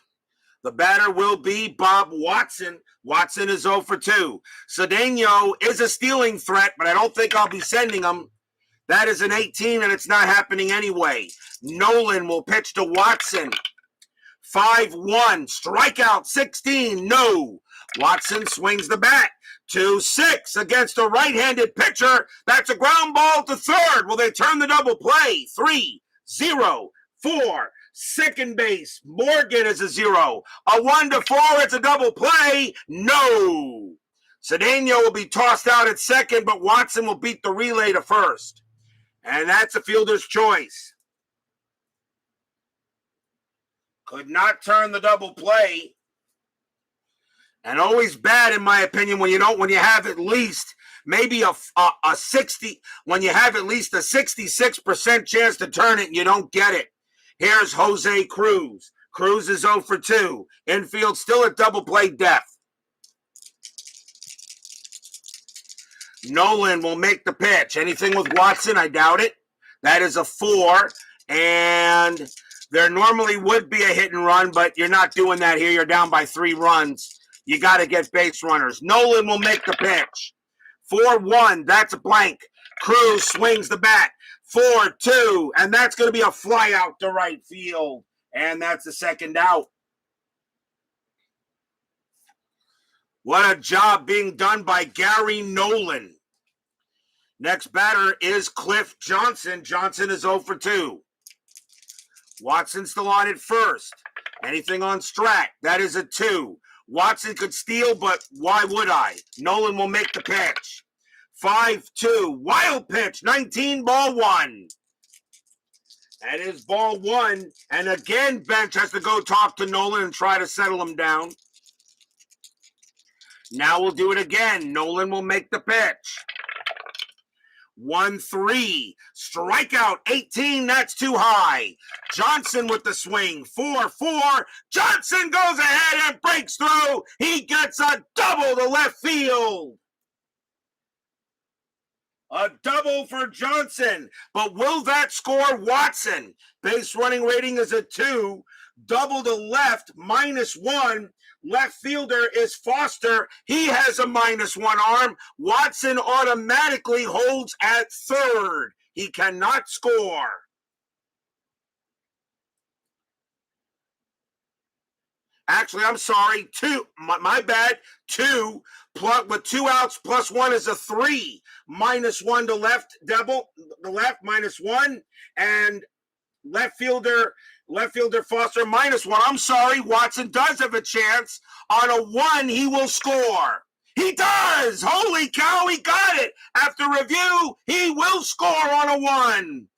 The batter will be Bob Watson. Watson is 0 for 2. Cedeno is a stealing threat, but I don't think I'll be sending him. That is an 18, and it's not happening anyway. Nolan will pitch to Watson. 5-1. Strikeout 16. No. Watson swings the bat. 2-6 against a right-handed pitcher. That's a ground ball to third. Will they turn the double play? 3-0-4. Second base, Morgan is a 0. A 1-4, it's a double play. No. Cedeno will be tossed out at second, but Watson will beat the relay to first. And that's a fielder's choice. Could not turn the double play. And always bad, in my opinion, when you have at least maybe a 60, when you have at least a 66% chance to turn it and you don't get it. Here's Jose Cruz. Cruz is 0 for 2. Infield still at double play depth. Nolan will make the pitch. Anything with Watson? I doubt it. That is a 4. And there normally would be a hit and run, but you're not doing that here. You're down by 3 runs. You got to get base runners. Nolan will make the pitch. 4-1. That's a blank. Cruz swings the bat. 4-2, and that's going to be a fly out to right field, and that's the second out. What a job being done by Gary Nolan. Next batter is Cliff Johnson. Johnson is 0 for 2. Watson still on at first. Anything on Strat? That is a 2. Watson could steal, but why would I? Nolan will make the pitch. 5-2, wild pitch, 19, ball 1. That is ball 1. And again, Bench has to go talk to Nolan and try to settle him down. Now we'll do it again. Nolan will make the pitch. 1-3, strikeout 18, that's too high. Johnson with the swing, 4-4. Johnson goes ahead and breaks through. He gets a double to left field. A double for Johnson, but will that score Watson? Base running rating is a 2. Double to left, -1. Left fielder is Foster. He has a -1 arm. Watson automatically holds at third. He cannot score. Actually, I'm sorry, 2. My bad. 2 plus with 2 outs plus 1 is a 3. -1 to left, double the left -1, and left fielder Foster -1. I'm sorry, Watson does have a chance. On a 1, he will score. He does! Holy cow, he got it! After review, he will score on a 1.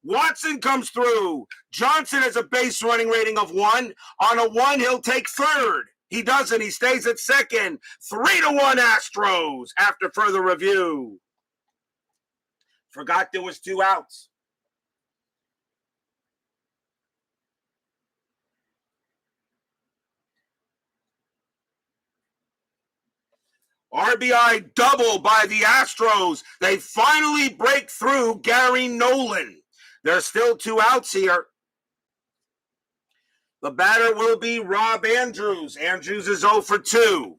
Watson comes through. Johnson has a base running rating of 1. On a 1, he'll take third. He doesn't. He stays at second. 3-1 Astros after further review. Forgot there was 2 outs. RBI double by the Astros. They finally break through Gary Nolan. There's still 2 outs here. The batter will be Rob Andrews. Andrews is 0 for 2.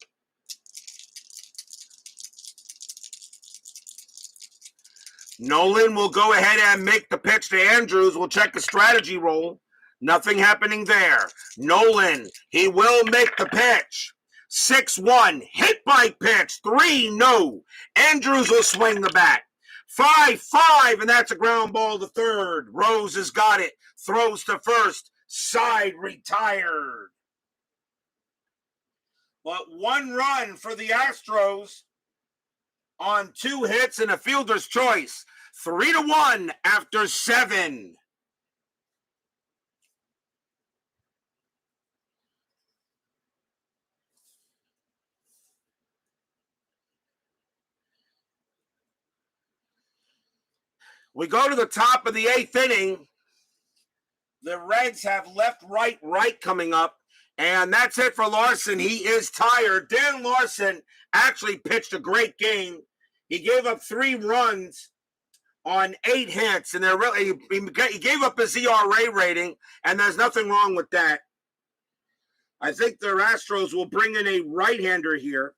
Nolan will go ahead and make the pitch to Andrews. We'll check the strategy roll. Nothing happening there. Nolan, he will make the pitch. 6-1, hit by pitch. 3, no. Andrews will swing the bat. 5-5, and that's a ground ball to third. Rose has got it. Throws to first. Side retired. But 1 run for the Astros on 2 hits and a fielder's choice. 3-1 after 7. We go to the top of the 8th inning. The Reds have left, right coming up. And that's it for Larson. He is tired. Dan Larson actually pitched a great game. He gave up 3 runs on 8 hits. And he gave up his ERA rating. And there's nothing wrong with that. I think the Astros will bring in a right-hander here.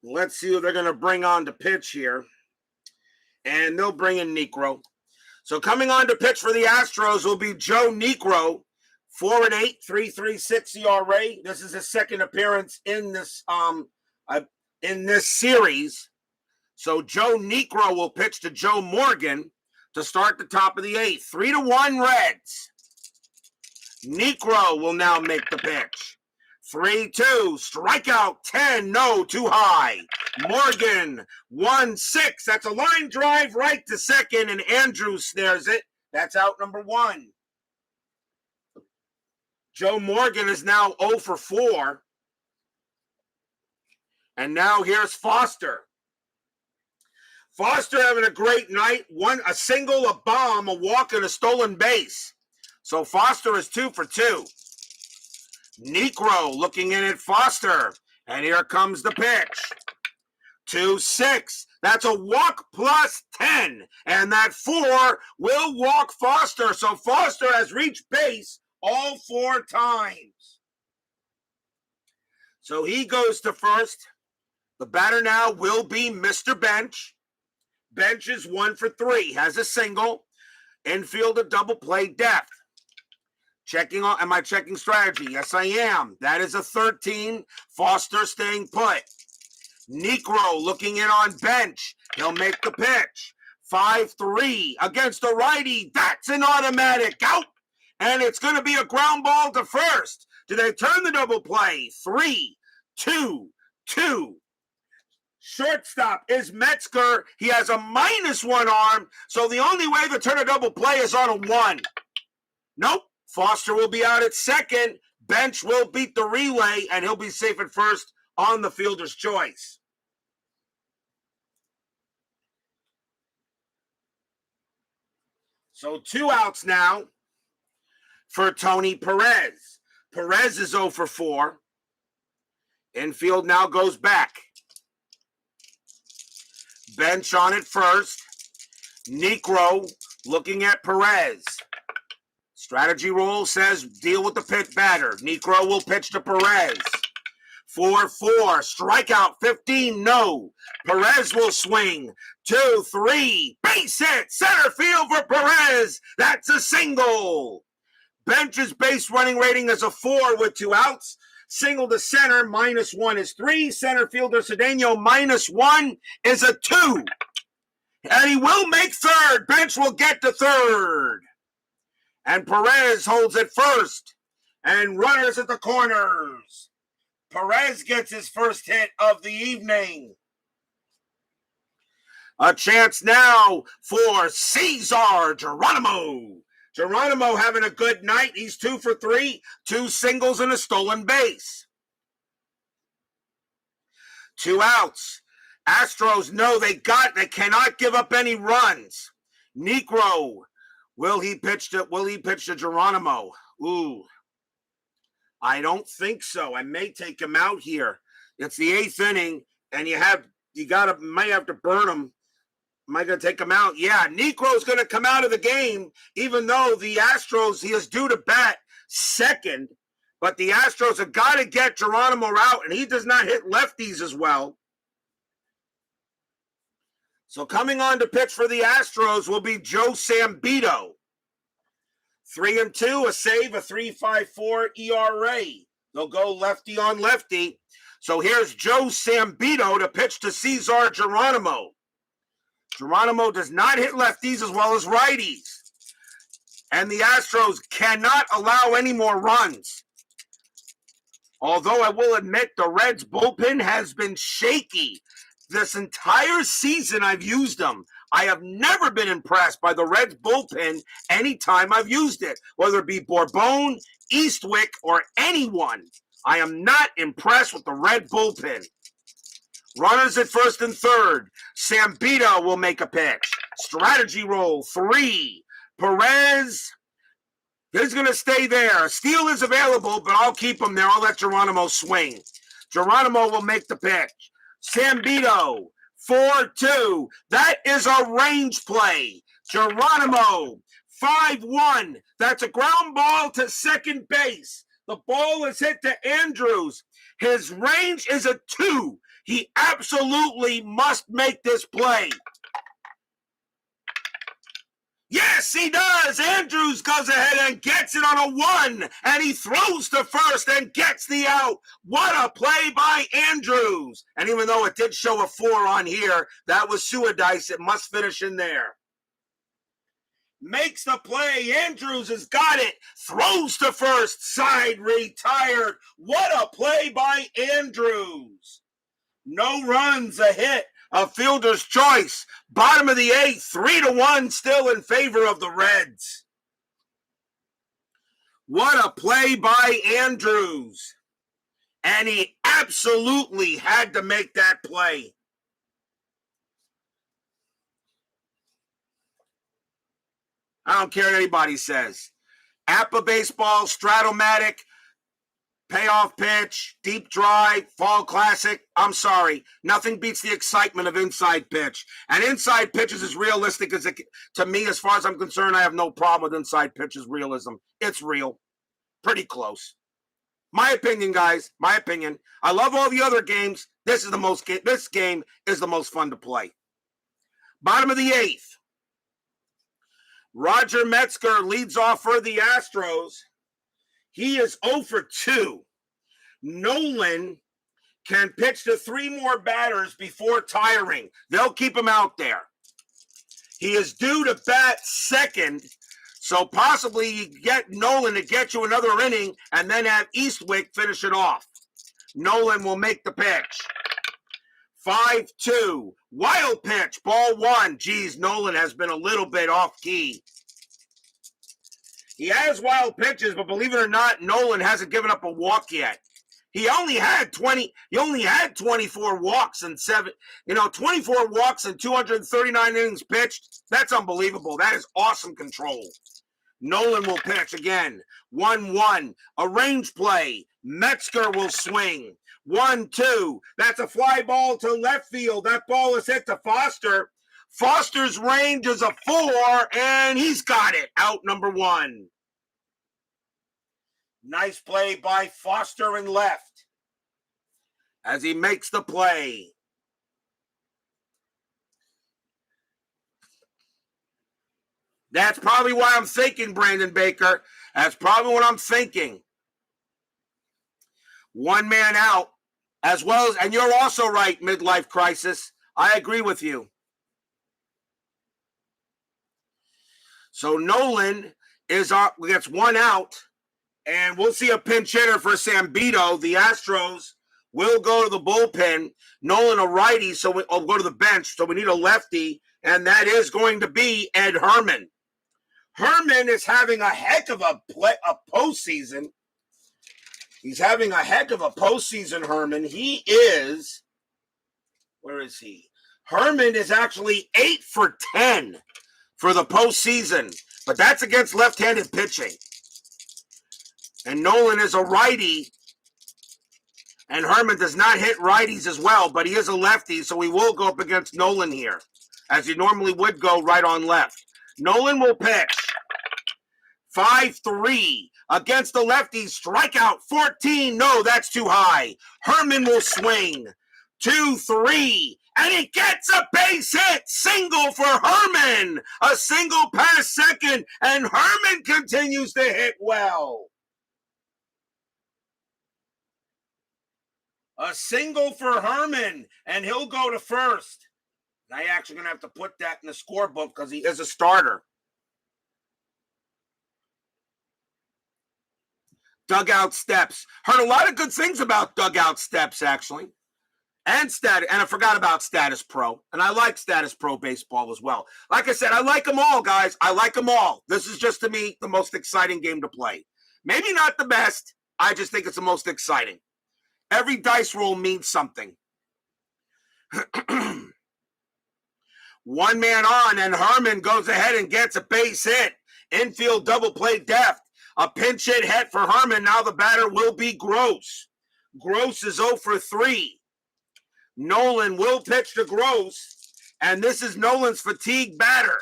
Let's see who they're going to bring on to pitch here. And they'll bring in Niekro. So coming on to pitch for the Astros will be Joe Niekro. 4-8, 3.36 ERA. This is his second appearance in this series. So Joe Niekro will pitch to Joe Morgan to start the top of the 8th. 3-1 Reds. Niekro will now make the pitch. 3-2, strikeout 10, no, too high. Morgan, 1-6, that's a line drive right to second, and Andrews snares it. That's out number 1. Joe Morgan is now 0 for 4. And now here's Foster. Foster having a great night. A single, a bomb, a walk, and a stolen base. So Foster is 2 for 2. Niekro looking in at Foster. And here comes the pitch. 2-6. That's a walk plus 10. And that 4 will walk Foster. So Foster has reached base all 4 times. So he goes to first. The batter now will be Mr. Bench. Bench is 1 for 3. Has a single. Infield a double play depth. Am I checking strategy? Yes, I am. That is a 13. Foster staying put. Niekro looking in on Bench. He'll make the pitch. 5-3 against a righty. That's an automatic out. And it's going to be a ground ball to first. Do they turn the double play? 3-2-2. Shortstop is Metzger. He has a -1 arm. So the only way to turn a double play is on a 1. Nope. Foster will be out at second. Bench will beat the relay, and he'll be safe at first on the fielder's choice. So 2 outs now for Tony Perez. Perez is 0 for 4. Infield now goes back. Bench on it first. Niekro looking at Perez. Strategy roll says deal with the pitch batter. Niekro will pitch to Perez. 4-4. Strikeout 15, no. Perez will swing. 2-3. Base hit. Center field for Perez. That's a single. Bench's base running rating is a 4 with 2 outs. Single to center, -1 is 3. Center fielder Cedeno, -1 is a 2. And he will make third. Bench will get to third. And Perez holds it first. And runners at the corners. Perez gets his first hit of the evening. A chance now for Cesar Geronimo. Geronimo having a good night. He's 2 for 3, 2 singles and a stolen base. 2 outs. Astros know they cannot give up any runs. Negro, will he pitch to Geronimo? Ooh. I don't think so. I may take him out here. It's the 8th inning, and might have to burn him. Am I going to take him out? Yeah, Negro's going to come out of the game, even though the Astros, he is due to bat second. But the Astros have got to get Geronimo out, and he does not hit lefties as well. So coming on to pitch for the Astros will be Joe Sambito. 3-2, a save, a 3.54 ERA. They'll go lefty on lefty. So here's Joe Sambito to pitch to Cesar Geronimo. Geronimo does not hit lefties as well as righties. And the Astros cannot allow any more runs. Although I will admit the Reds' bullpen has been shaky. This entire season I've used them. I have never been impressed by the Reds' bullpen anytime I've used it, whether it be Bourbon, Eastwick, or anyone. I am not impressed with the Red bullpen. Runners at first and third. Sambito will make a pitch. Strategy roll, 3. Perez, he's going to stay there. Steal is available, but I'll keep him there. I'll let Geronimo swing. Geronimo will make the pitch. Sambito, 4-2. That is a range play. Geronimo, 5-1. That's a ground ball to second base. The ball is hit to Andrews. His range is a 2. He absolutely must make this play. Yes, he does. Andrews goes ahead and gets it on a 1, and he throws to first and gets the out. What a play by Andrews. And even though it did show a 4 on here, that was Suadice. It must finish in there. Makes the play. Andrews has got it. Throws to first. Side retired. What a play by Andrews. No runs, a hit, a fielder's choice. Bottom of the 8th, 3-1 still in favor of the Reds. What a play by Andrews. And he absolutely had to make that play. I don't care what anybody says. Appa Baseball, Stratomatic, Payoff Pitch, Deep Drive, Fall Classic. I'm sorry. Nothing beats the excitement of Inside Pitch. And Inside Pitch is as realistic as it, to me, as far as I'm concerned, I have no problem with Inside Pitch's realism. It's real. Pretty close. My opinion, guys. My opinion. I love all the other games. This game is the most fun to play. Bottom of the 8th. Roger Metzger leads off for the Astros. He is 0 for 2. Nolan can pitch to 3 more batters before tiring. They'll keep him out there. He is due to bat second, so possibly you get Nolan to get you another inning and then have Eastwick finish it off. Nolan will make the pitch. 5-2. Wild pitch, ball 1. Geez, Nolan has been a little bit off key. He has wild pitches, but believe it or not, Nolan hasn't given up a walk yet. He only had 24 walks and 24 walks and 239 innings pitched. That's unbelievable. That is awesome control. Nolan will pitch again. 1-1. A range play. Metzger will swing. 1-2. That's a fly ball to left field. That ball is hit to Foster. Foster's range is a 4, and he's got it. Out number 1. Nice play by Foster in left. as he makes the play. That's probably what I'm thinking, Brandon Baker. That's probably what I'm thinking. One man out, as well as, and you're also right, midlife crisis. I agree with you. So Nolan gets one out, and we'll see a pinch hitter for Sambito. The Astros will go to the bullpen. Nolan a righty, so we'll go to the bench. So we need a lefty, and that is going to be Ed Herman. Herman is having a heck of a postseason. He's having a heck of a postseason, Herman. He is, where is he? Herman is actually 8 for 10 for the postseason, but that's against left-handed pitching. And Nolan is a righty, and Herman does not hit righties as well, but he is a lefty, so he will go up against Nolan here, as he normally would go right on left. Nolan will pitch. 5-3 against the lefty. Strikeout 14. No, that's too high. Herman will swing. 2-3. And he gets a base hit. Single for Herman. A single past second. And Herman continues to hit well. A single for Herman. And he'll go to first. I actually going to have to put that in the scorebook because he is a starter. Dugout steps. Heard a lot of good things about dugout steps, actually. And I forgot about Status Pro. And I like Status Pro baseball as well. Like I said, I like them all, guys. I like them all. This is just, to me, the most exciting game to play. Maybe not the best. I just think it's the most exciting. Every dice roll means something. One man on, and Herman goes ahead and gets a base hit. Infield double play deft. A pinch hit for Herman. Now the batter will be Gross. Gross is 0 for 3. Nolan will pitch to Gross, and this is Nolan's fatigue batter.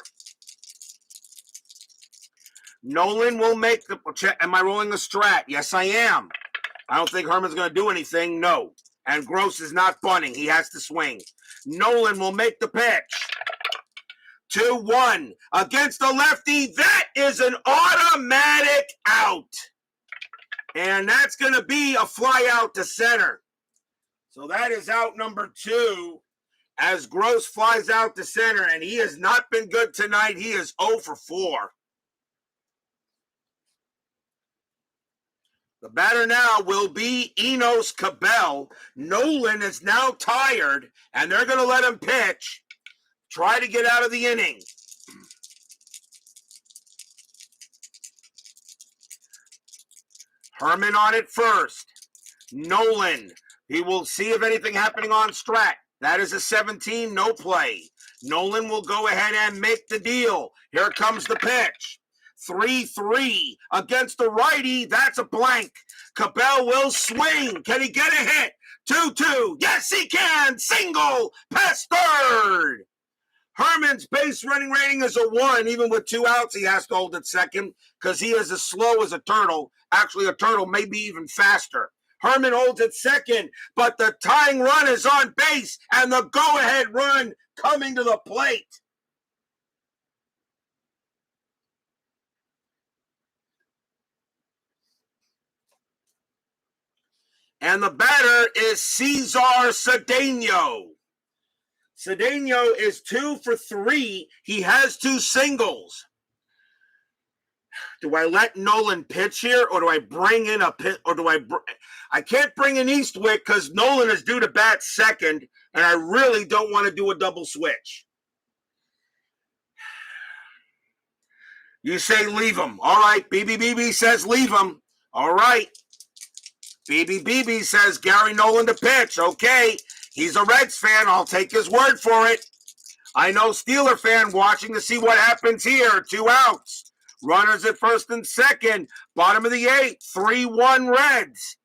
Nolan will make the check. Am I rolling a strat? Yes, I am. I don't think Herman's going to do anything. No. And Gross is not bunting. He has to swing. Nolan will make the pitch. 2-1 against the lefty. That is an automatic out. And that's going to be a fly out to center. So that is out number 2 as Gross flies out to center. And he has not been good tonight. He is 0 for 4. The batter now will be Enos Cabell. Nolan is now tired, and they're going to let him pitch. Try to get out of the inning. Herman on it first. Nolan. He will see if anything happening on strat. That is a 17, no play. Nolan will go ahead and make the deal. Here comes the pitch. 3-3 against the righty. That's a blank. Cabell will swing. Can he get a hit? 2-2. Yes, he can. Single past third. Herman's base running rating is a 1. Even with 2 outs, he has to hold at second because he is as slow as a turtle. Actually, a turtle may be even faster. Herman holds at second, but the tying run is on base and the go-ahead run coming to the plate. And the batter is Cesar Cedeno. Cedeno is 2 for 3. He has 2 singles. Do I let Nolan pitch here, or do I bring in a pit, or do I can't bring in Eastwick because Nolan is due to bat second, and I really don't want to do a double switch. You say leave him. All right, BBBB says leave him. All right. BBBB says Gary Nolan to pitch. Okay. He's a Reds fan. I'll take his word for it. I know Steeler fan watching to see what happens here. 2 outs. Runners at first and second. Bottom of the 8th. 3-1 Reds.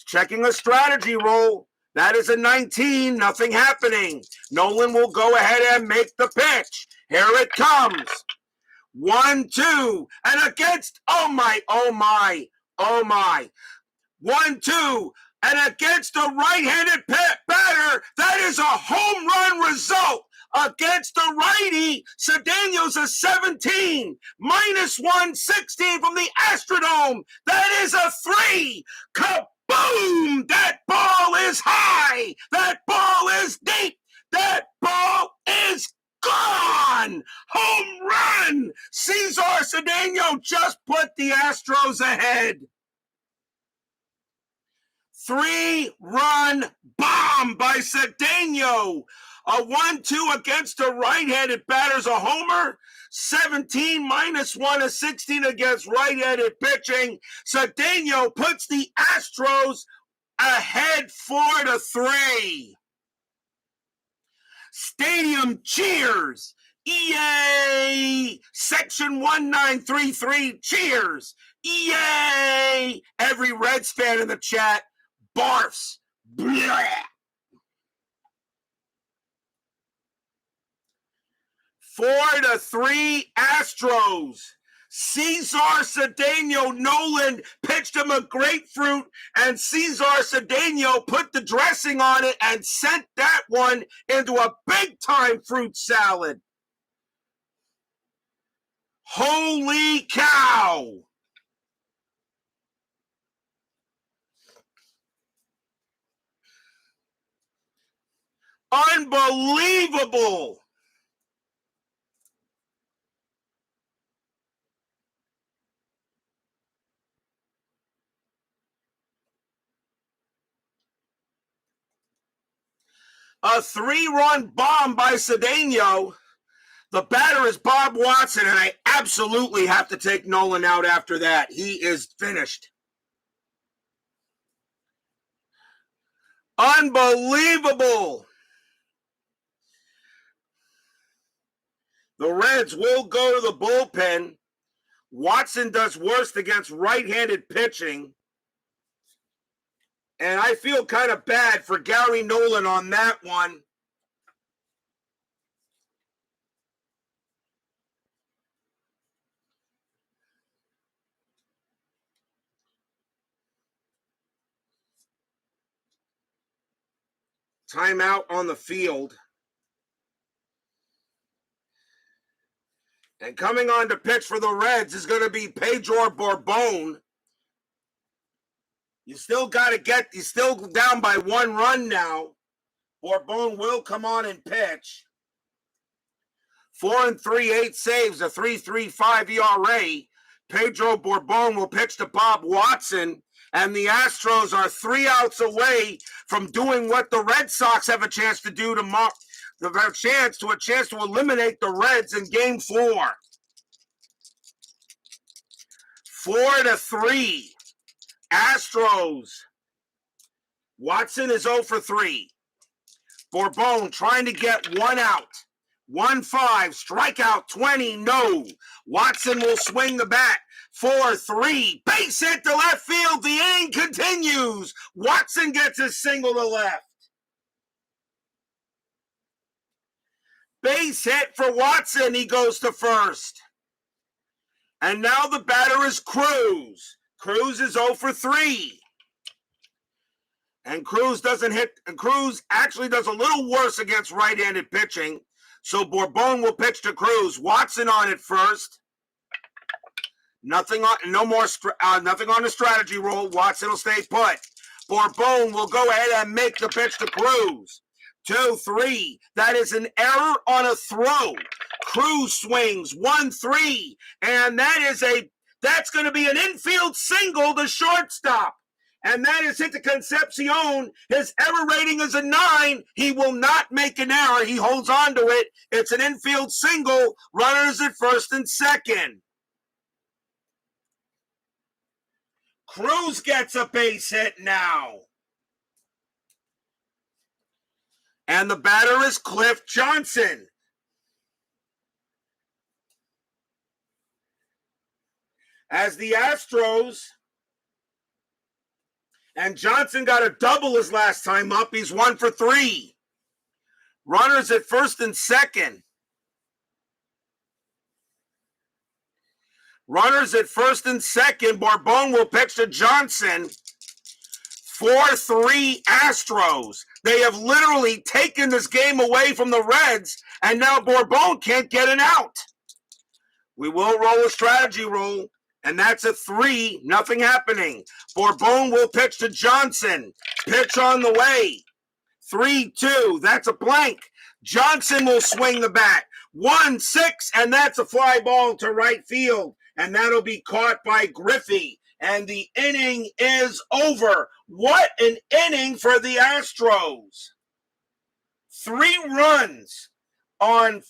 Checking a strategy roll. That is a 19. Nothing happening. Nolan will go ahead and make the pitch. Here it comes. 1-2. And against. Oh my. 1-2. And against a right-handed batter, that is a home run result. Against the righty, Cedeno's a 17, minus 116 from the Astrodome. That is a 3. Kaboom! That ball is high. That ball is deep. That ball is gone. Home run. Cesar Cedeno just put the Astros ahead. 3-run bomb by Cedeno. A 1-2 against the right-handed batter's a homer. 17 minus 1 is 16 against right-handed pitching. Cedeno puts the Astros ahead 4-3. Stadium cheers. EA! Section 1933 cheers. EA! Every Reds fan in the chat barfs. Blah. 4-3 Astros. Cesar Cedeno, Nolan pitched him a grapefruit, and Cesar Cedeno put the dressing on it and sent that one into a big-time fruit salad. Holy cow! Unbelievable! A 3-run bomb by Cedeno. The batter is Bob Watson, and I absolutely have to take Nolan out after that. He is finished. Unbelievable. The Reds will go to the bullpen. Watson does worst against right-handed pitching. And I feel kind of bad for Gary Nolan on that one. Timeout on the field. And coming on to pitch for the Reds is going to be Pedro Borbon. You're still down by 1 run now. Borbon will come on and pitch. 4 and 3/8 saves, a 3.35 ERA. Pedro Borbon will pitch to Bob Watson, and the Astros are 3 outs away from doing what the Red Sox have a chance to do tomorrow. A chance to eliminate the Reds in Game 4. 4-3. Astros. Watson is 0 for 3. Borbon trying to get 1 out. 1-5, strikeout 20, no. Watson will swing the bat. 4-3, base hit to left field. The inning continues. Watson gets a single to left. Base hit for Watson. He goes to first. And now the batter is Cruz. Cruz is 0 for 3. And Cruz actually does a little worse against right-handed pitching. So Borbon will pitch to Cruz. Watson on it first. Nothing on the strategy roll. Watson will stay put. Borbon will go ahead and make the pitch to Cruz. 2-3. That is an error on a throw. Cruz swings 1-3, and that's going to be an infield single to shortstop. And that is hit to Concepcion. His error rating is a 9. He will not make an error. He holds on to it. It's an infield single. Runners at first and second. Cruz gets a base hit now. And the batter is Cliff Johnson. As the Astros, and Johnson got a double his last time up. He's 1 for 3. Runners at first and second. Runners at first and second. Borbon will pitch to Johnson. 4-3 Astros. They have literally taken this game away from the Reds, and now Bourbon can't get an out. We will roll a strategy roll, and that's a 3, nothing happening. Bourbon will pitch to Johnson. Pitch on the way. 3-2, that's a blank. Johnson will swing the bat. 1-6, and that's a fly ball to right field, and that'll be caught by Griffey. And the inning is over. What an inning for the Astros. 3 runs on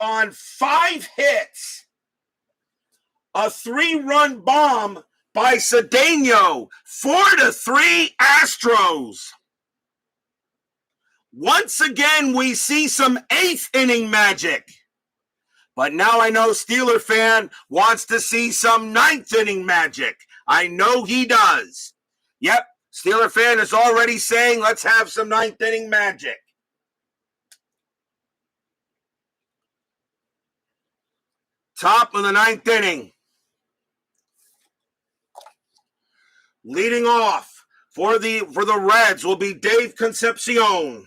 5 hits. A 3-run bomb by Cedeno. 4-3 Astros. Once again, we see some 8th inning magic. But now I know Steeler fan wants to see some 9th inning magic. I know he does. Yep, Steeler fan is already saying let's have some 9th inning magic. Top of the 9th inning. Leading off for the Reds will be Dave Concepcion.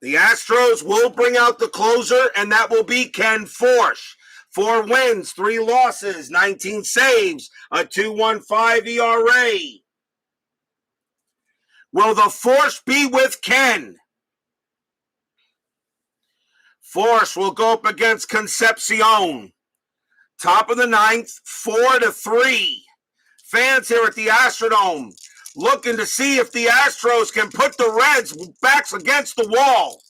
The Astros will bring out the closer, and that will be Ken Forsch. 4 wins, 3 losses, 19 saves, a 2.15 ERA. Will the Force be with Ken? Force will go up against Concepcion. Top of the 9th, 4-3. Fans here at the Astrodome looking to see if the Astros can put the Reds' backs against the wall.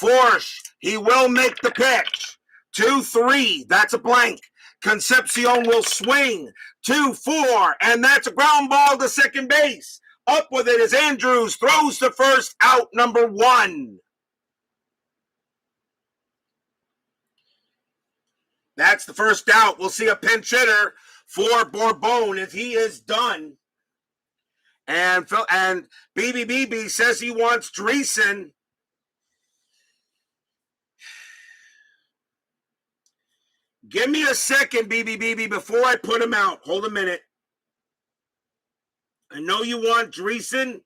Forsch, he will make the pitch. 2-3, that's a blank. Concepcion will swing. 2-4, and that's a ground ball to second base. Up with it as Andrews throws to first, out number 1. That's the first out. We'll see a pinch hitter for Bourbon if he is done. And BBBB says he wants Dreesen. Give me a second, BBBB, before I put him out. Hold a minute. I know you want Dreesen.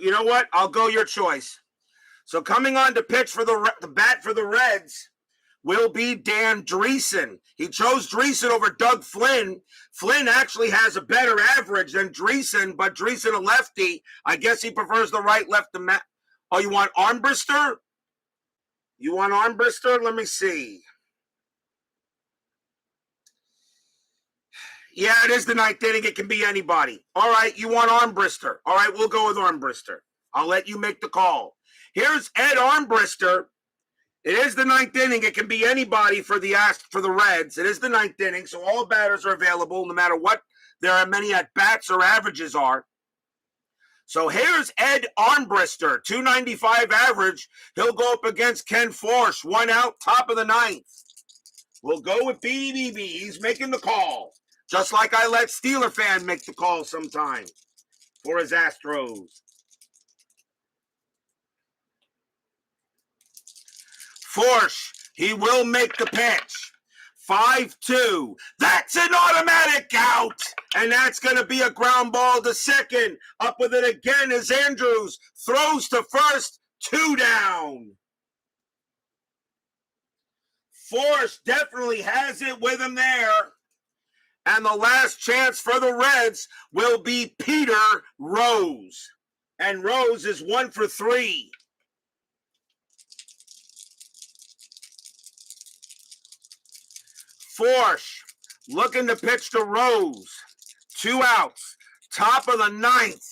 You know what? I'll go your choice. So coming on to pitch for the bat for the Reds will be Dan Dreesen. He chose Dreesen over Doug Flynn. Flynn actually has a better average than Dreesen, but Dreesen a lefty. I guess he prefers the right-left. Oh, you want Armbrister? You want Armbrister? Let me see. Yeah, it is the 9th inning. It can be anybody. All right, you want Armbrister. All right, we'll go with Armbrister. I'll let you make the call. Here's Ed Armbrister. It is the 9th inning. It can be anybody for the Reds. It is the 9th inning, so all batters are available no matter what their many at-bats or averages are. So here's Ed Armbrister, 295 average. He'll go up against Ken Forsch, 1 out, top of the 9th. We'll go with BBB. He's making the call. Just like I let Steeler fan make the call sometime for his Astros. Forsch, he will make the pitch. 5-2. That's an automatic out. And that's going to be a ground ball to second. Up with it again as Andrews throws to first. 2 down. Forsch definitely has it with him there. And the last chance for the Reds will be Peter Rose. And Rose is 1 for 3. Forsch looking to pitch to Rose. 2 outs. Top of the 9th.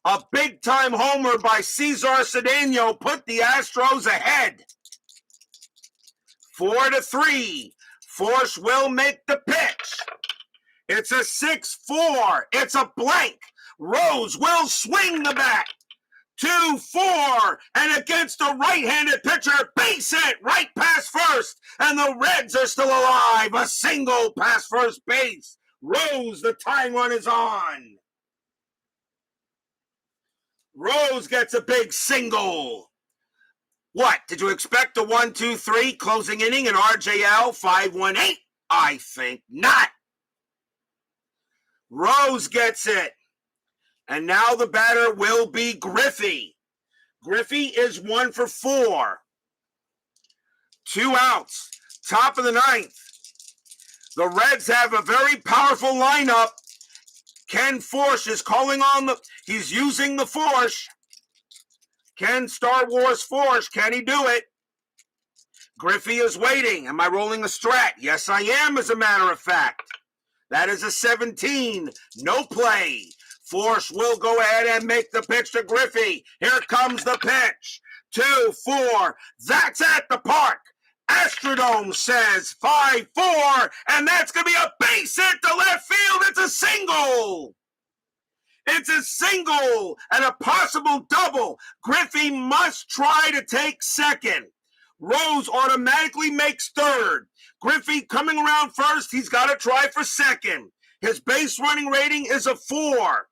A big-time homer by Cesar Cedeno put the Astros ahead. 4-3. Forsch will make the pitch. It's a 6-4. It's a blank. Rose will swing the bat. 2-4, and against a right-handed pitcher, base hit right past first, and the Reds are still alive. A single past first base. Rose, the tying run is on. Rose gets a big single. What, did you expect a 1-2-3 closing inning in RJL 5-1-8? I think not. Rose gets it. And now the batter will be Griffey. Griffey is 1 for 4. 2 outs. Top of the ninth. The Reds have a very powerful lineup. Ken Forsch is calling on he's using the Forsch. Ken Star Wars Forsch, can he do it? Griffey is waiting. Am I rolling a strat? Yes, I am, as a matter of fact. That is a 17. No play. Forsch will go ahead and make the pitch to Griffey. Here comes the pitch. 2-4. That's at the park. Astrodome says 5-4, and that's going to be a base hit to left field. It's a single. It's a single and a possible double. Griffey must try to take second. Rose automatically makes third. Griffey coming around first. He's got to try for second. His base running rating is a 4.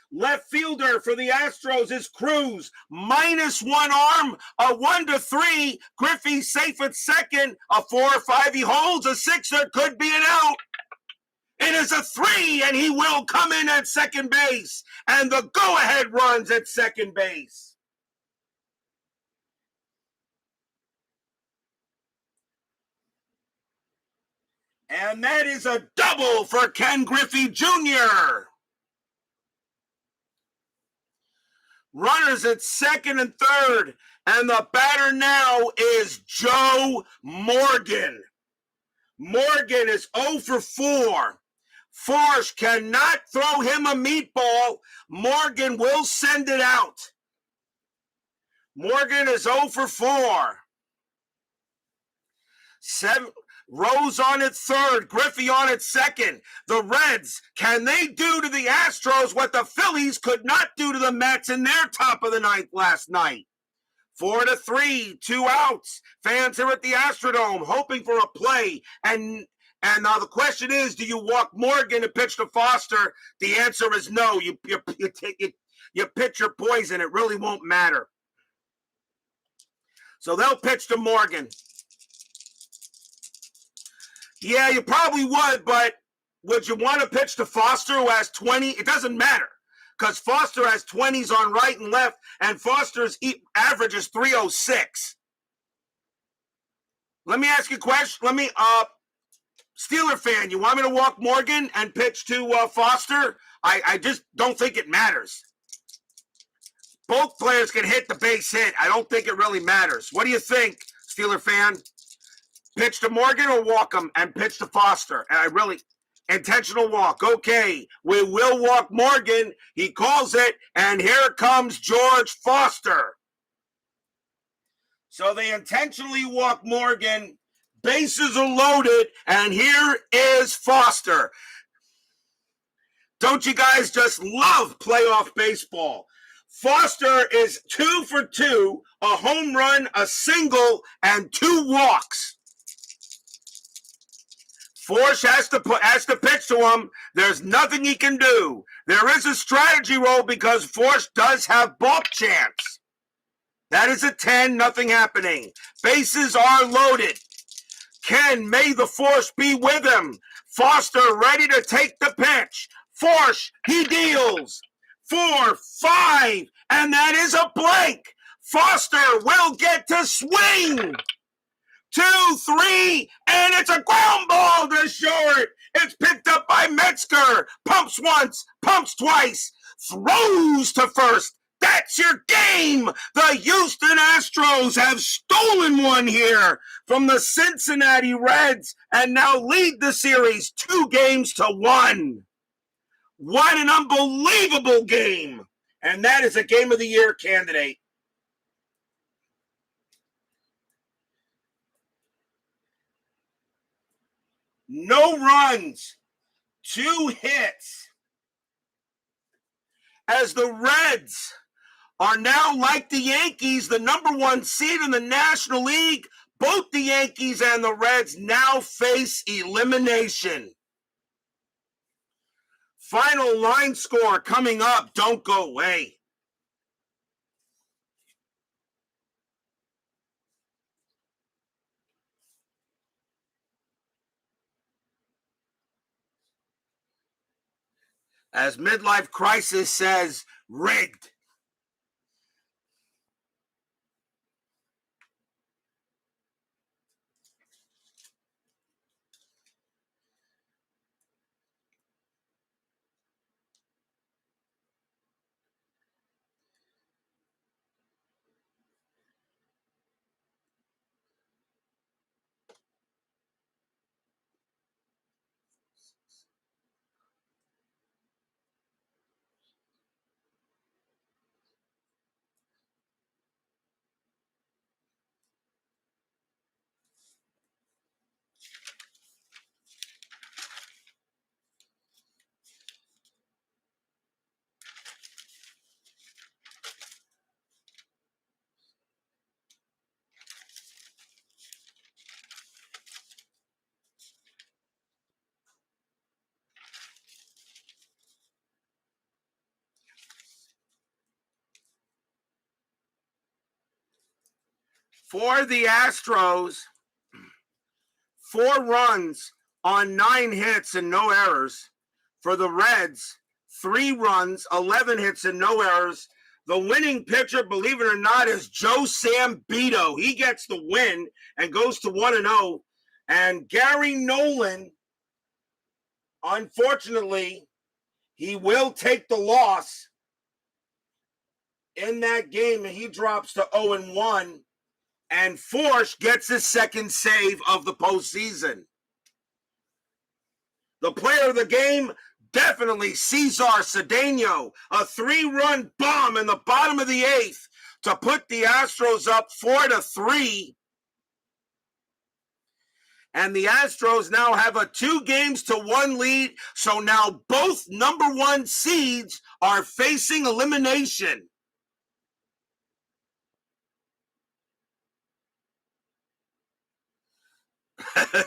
Left fielder for the Astros is Cruz. -1 arm, a 1-3. Griffey safe at second. A 4 or 5 he holds. A 6 there could be an out. It is a 3, and he will come in at second base. And the go-ahead runs at second base. And that is a double for Ken Griffey Jr. Runners at second and third. And the batter now is Joe Morgan. Morgan is 0 for 4. Forsch cannot throw him a meatball. Morgan will send it out. Morgan is 0 for 4. 7. Rose on at third, Griffey on at second. The Reds, can they do to the Astros what the Phillies could not do to the Mets in their top of the ninth last night? 4-3, 2 outs. Fans here at the Astrodome hoping for a play. And now the question is, do you walk Morgan and pitch to Foster? The answer is no. You pitch your poison. It really won't matter. So they'll pitch to Morgan. Yeah, you probably would, but would you want to pitch to Foster, who has 20? It doesn't matter, because Foster has 20s on right and left, and Foster's average is 306. Let me ask you a question. Steeler fan, you want me to walk Morgan and pitch to Foster? I just don't think it matters. Both players can hit the base hit. I don't think it really matters. What do you think, Steeler fan? Pitch to Morgan or walk him and pitch to Foster? Intentional walk. Okay, we will walk Morgan. He calls it, and here comes George Foster. So they intentionally walk Morgan. Bases are loaded, and here is Foster. Don't you guys just love playoff baseball? Foster is 2 for 2, a home run, a single, and 2 walks. Forsch has to pitch to him. There's nothing he can do. There is a strategy roll because Forsch does have balk chance. That is a 10, nothing happening. Bases are loaded. Ken, may the force be with him. Foster ready to take the pitch. Forsch, he deals. 4, 5, and that is a blank. Foster will get to swing. 2, 3, and it's a ground ball to short. It's picked up by Metzger. Pumps once, pumps twice, throws to first. That's your game. The Houston Astros have stolen one here from the Cincinnati Reds and now lead the series 2-1. What an unbelievable game. And that is a Game of the Year candidate. No runs, 2 hits as the Reds are now, like the Yankees, the number 1 seed in the National League. Both the Yankees and the Reds now face elimination. Final line score coming up. Don't go away. As Midlife Crisis says, rigged. For the Astros, 4 runs on 9 hits and no errors. For the Reds, 3 runs, 11 hits and no errors. The winning pitcher, believe it or not, is Joe Sambito. He gets the win and goes to 1-0. And Gary Nolan, unfortunately, he will take the loss in that game, and he drops to 0-1. And Forsch gets his 2nd save of the postseason. The player of the game, definitely Cesar Cedeno. A 3-run bomb in the bottom of the 8th to put the Astros up 4-3. And the Astros now have a 2-1 lead. So now both number 1 seeds are facing elimination.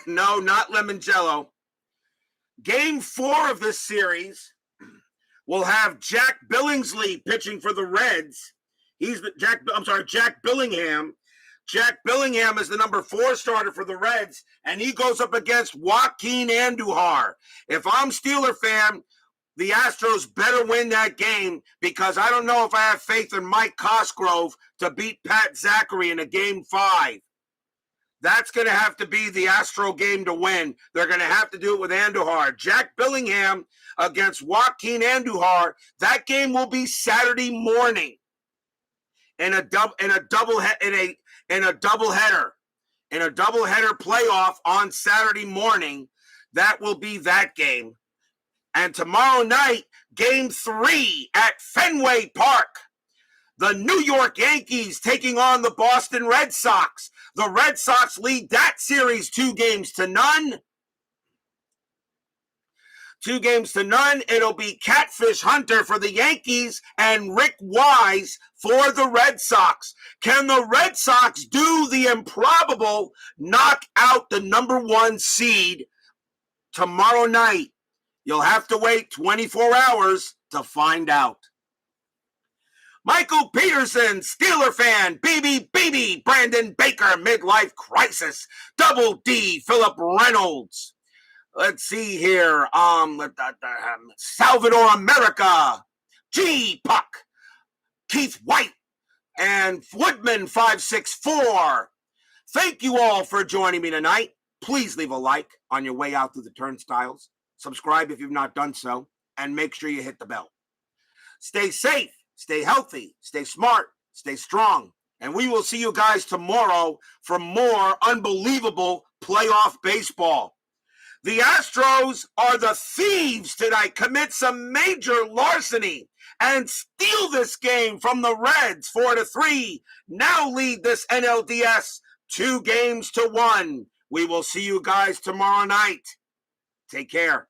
No, not Limoncello. Game 4 of this series will have Jack Billingsley pitching for the Reds. Jack Billingham. Jack Billingham is the number 4 starter for the Reds, and he goes up against Joaquin Andujar. If I'm Steeler fan, the Astros better win that game, because I don't know if I have faith in Mike Cosgrove to beat Pat Zachary in a Game 5. That's going to have to be the Astro game to win. They're going to have to do it with Andujar. Jack Billingham against Joaquin Andujar. That game will be Saturday morning in a doubleheader playoff on Saturday morning. That will be that game. And tomorrow night, Game 3 at Fenway Park. The New York Yankees taking on the Boston Red Sox. The Red Sox lead that series 2-0. 2-0. It'll be Catfish Hunter for the Yankees and Rick Wise for the Red Sox. Can the Red Sox do the improbable, knock out the number 1 seed tomorrow night? You'll have to wait 24 hours to find out. Michael Peterson, Steeler fan, BB, Brandon Baker, Midlife Crisis, Double D, Philip Reynolds. Let's see here, Salvador America, G. Puck, Keith White, and Woodman 564. Thank you all for joining me tonight. Please leave a like on your way out through the turnstiles. Subscribe if you've not done so, and make sure you hit the bell. Stay safe. Stay healthy, stay smart, stay strong, and we will see you guys tomorrow for more unbelievable playoff baseball. The Astros are the thieves tonight, commit some major larceny and steal this game from the Reds 4-3, now lead this NLDS 2-1. We will see you guys tomorrow night. Take care.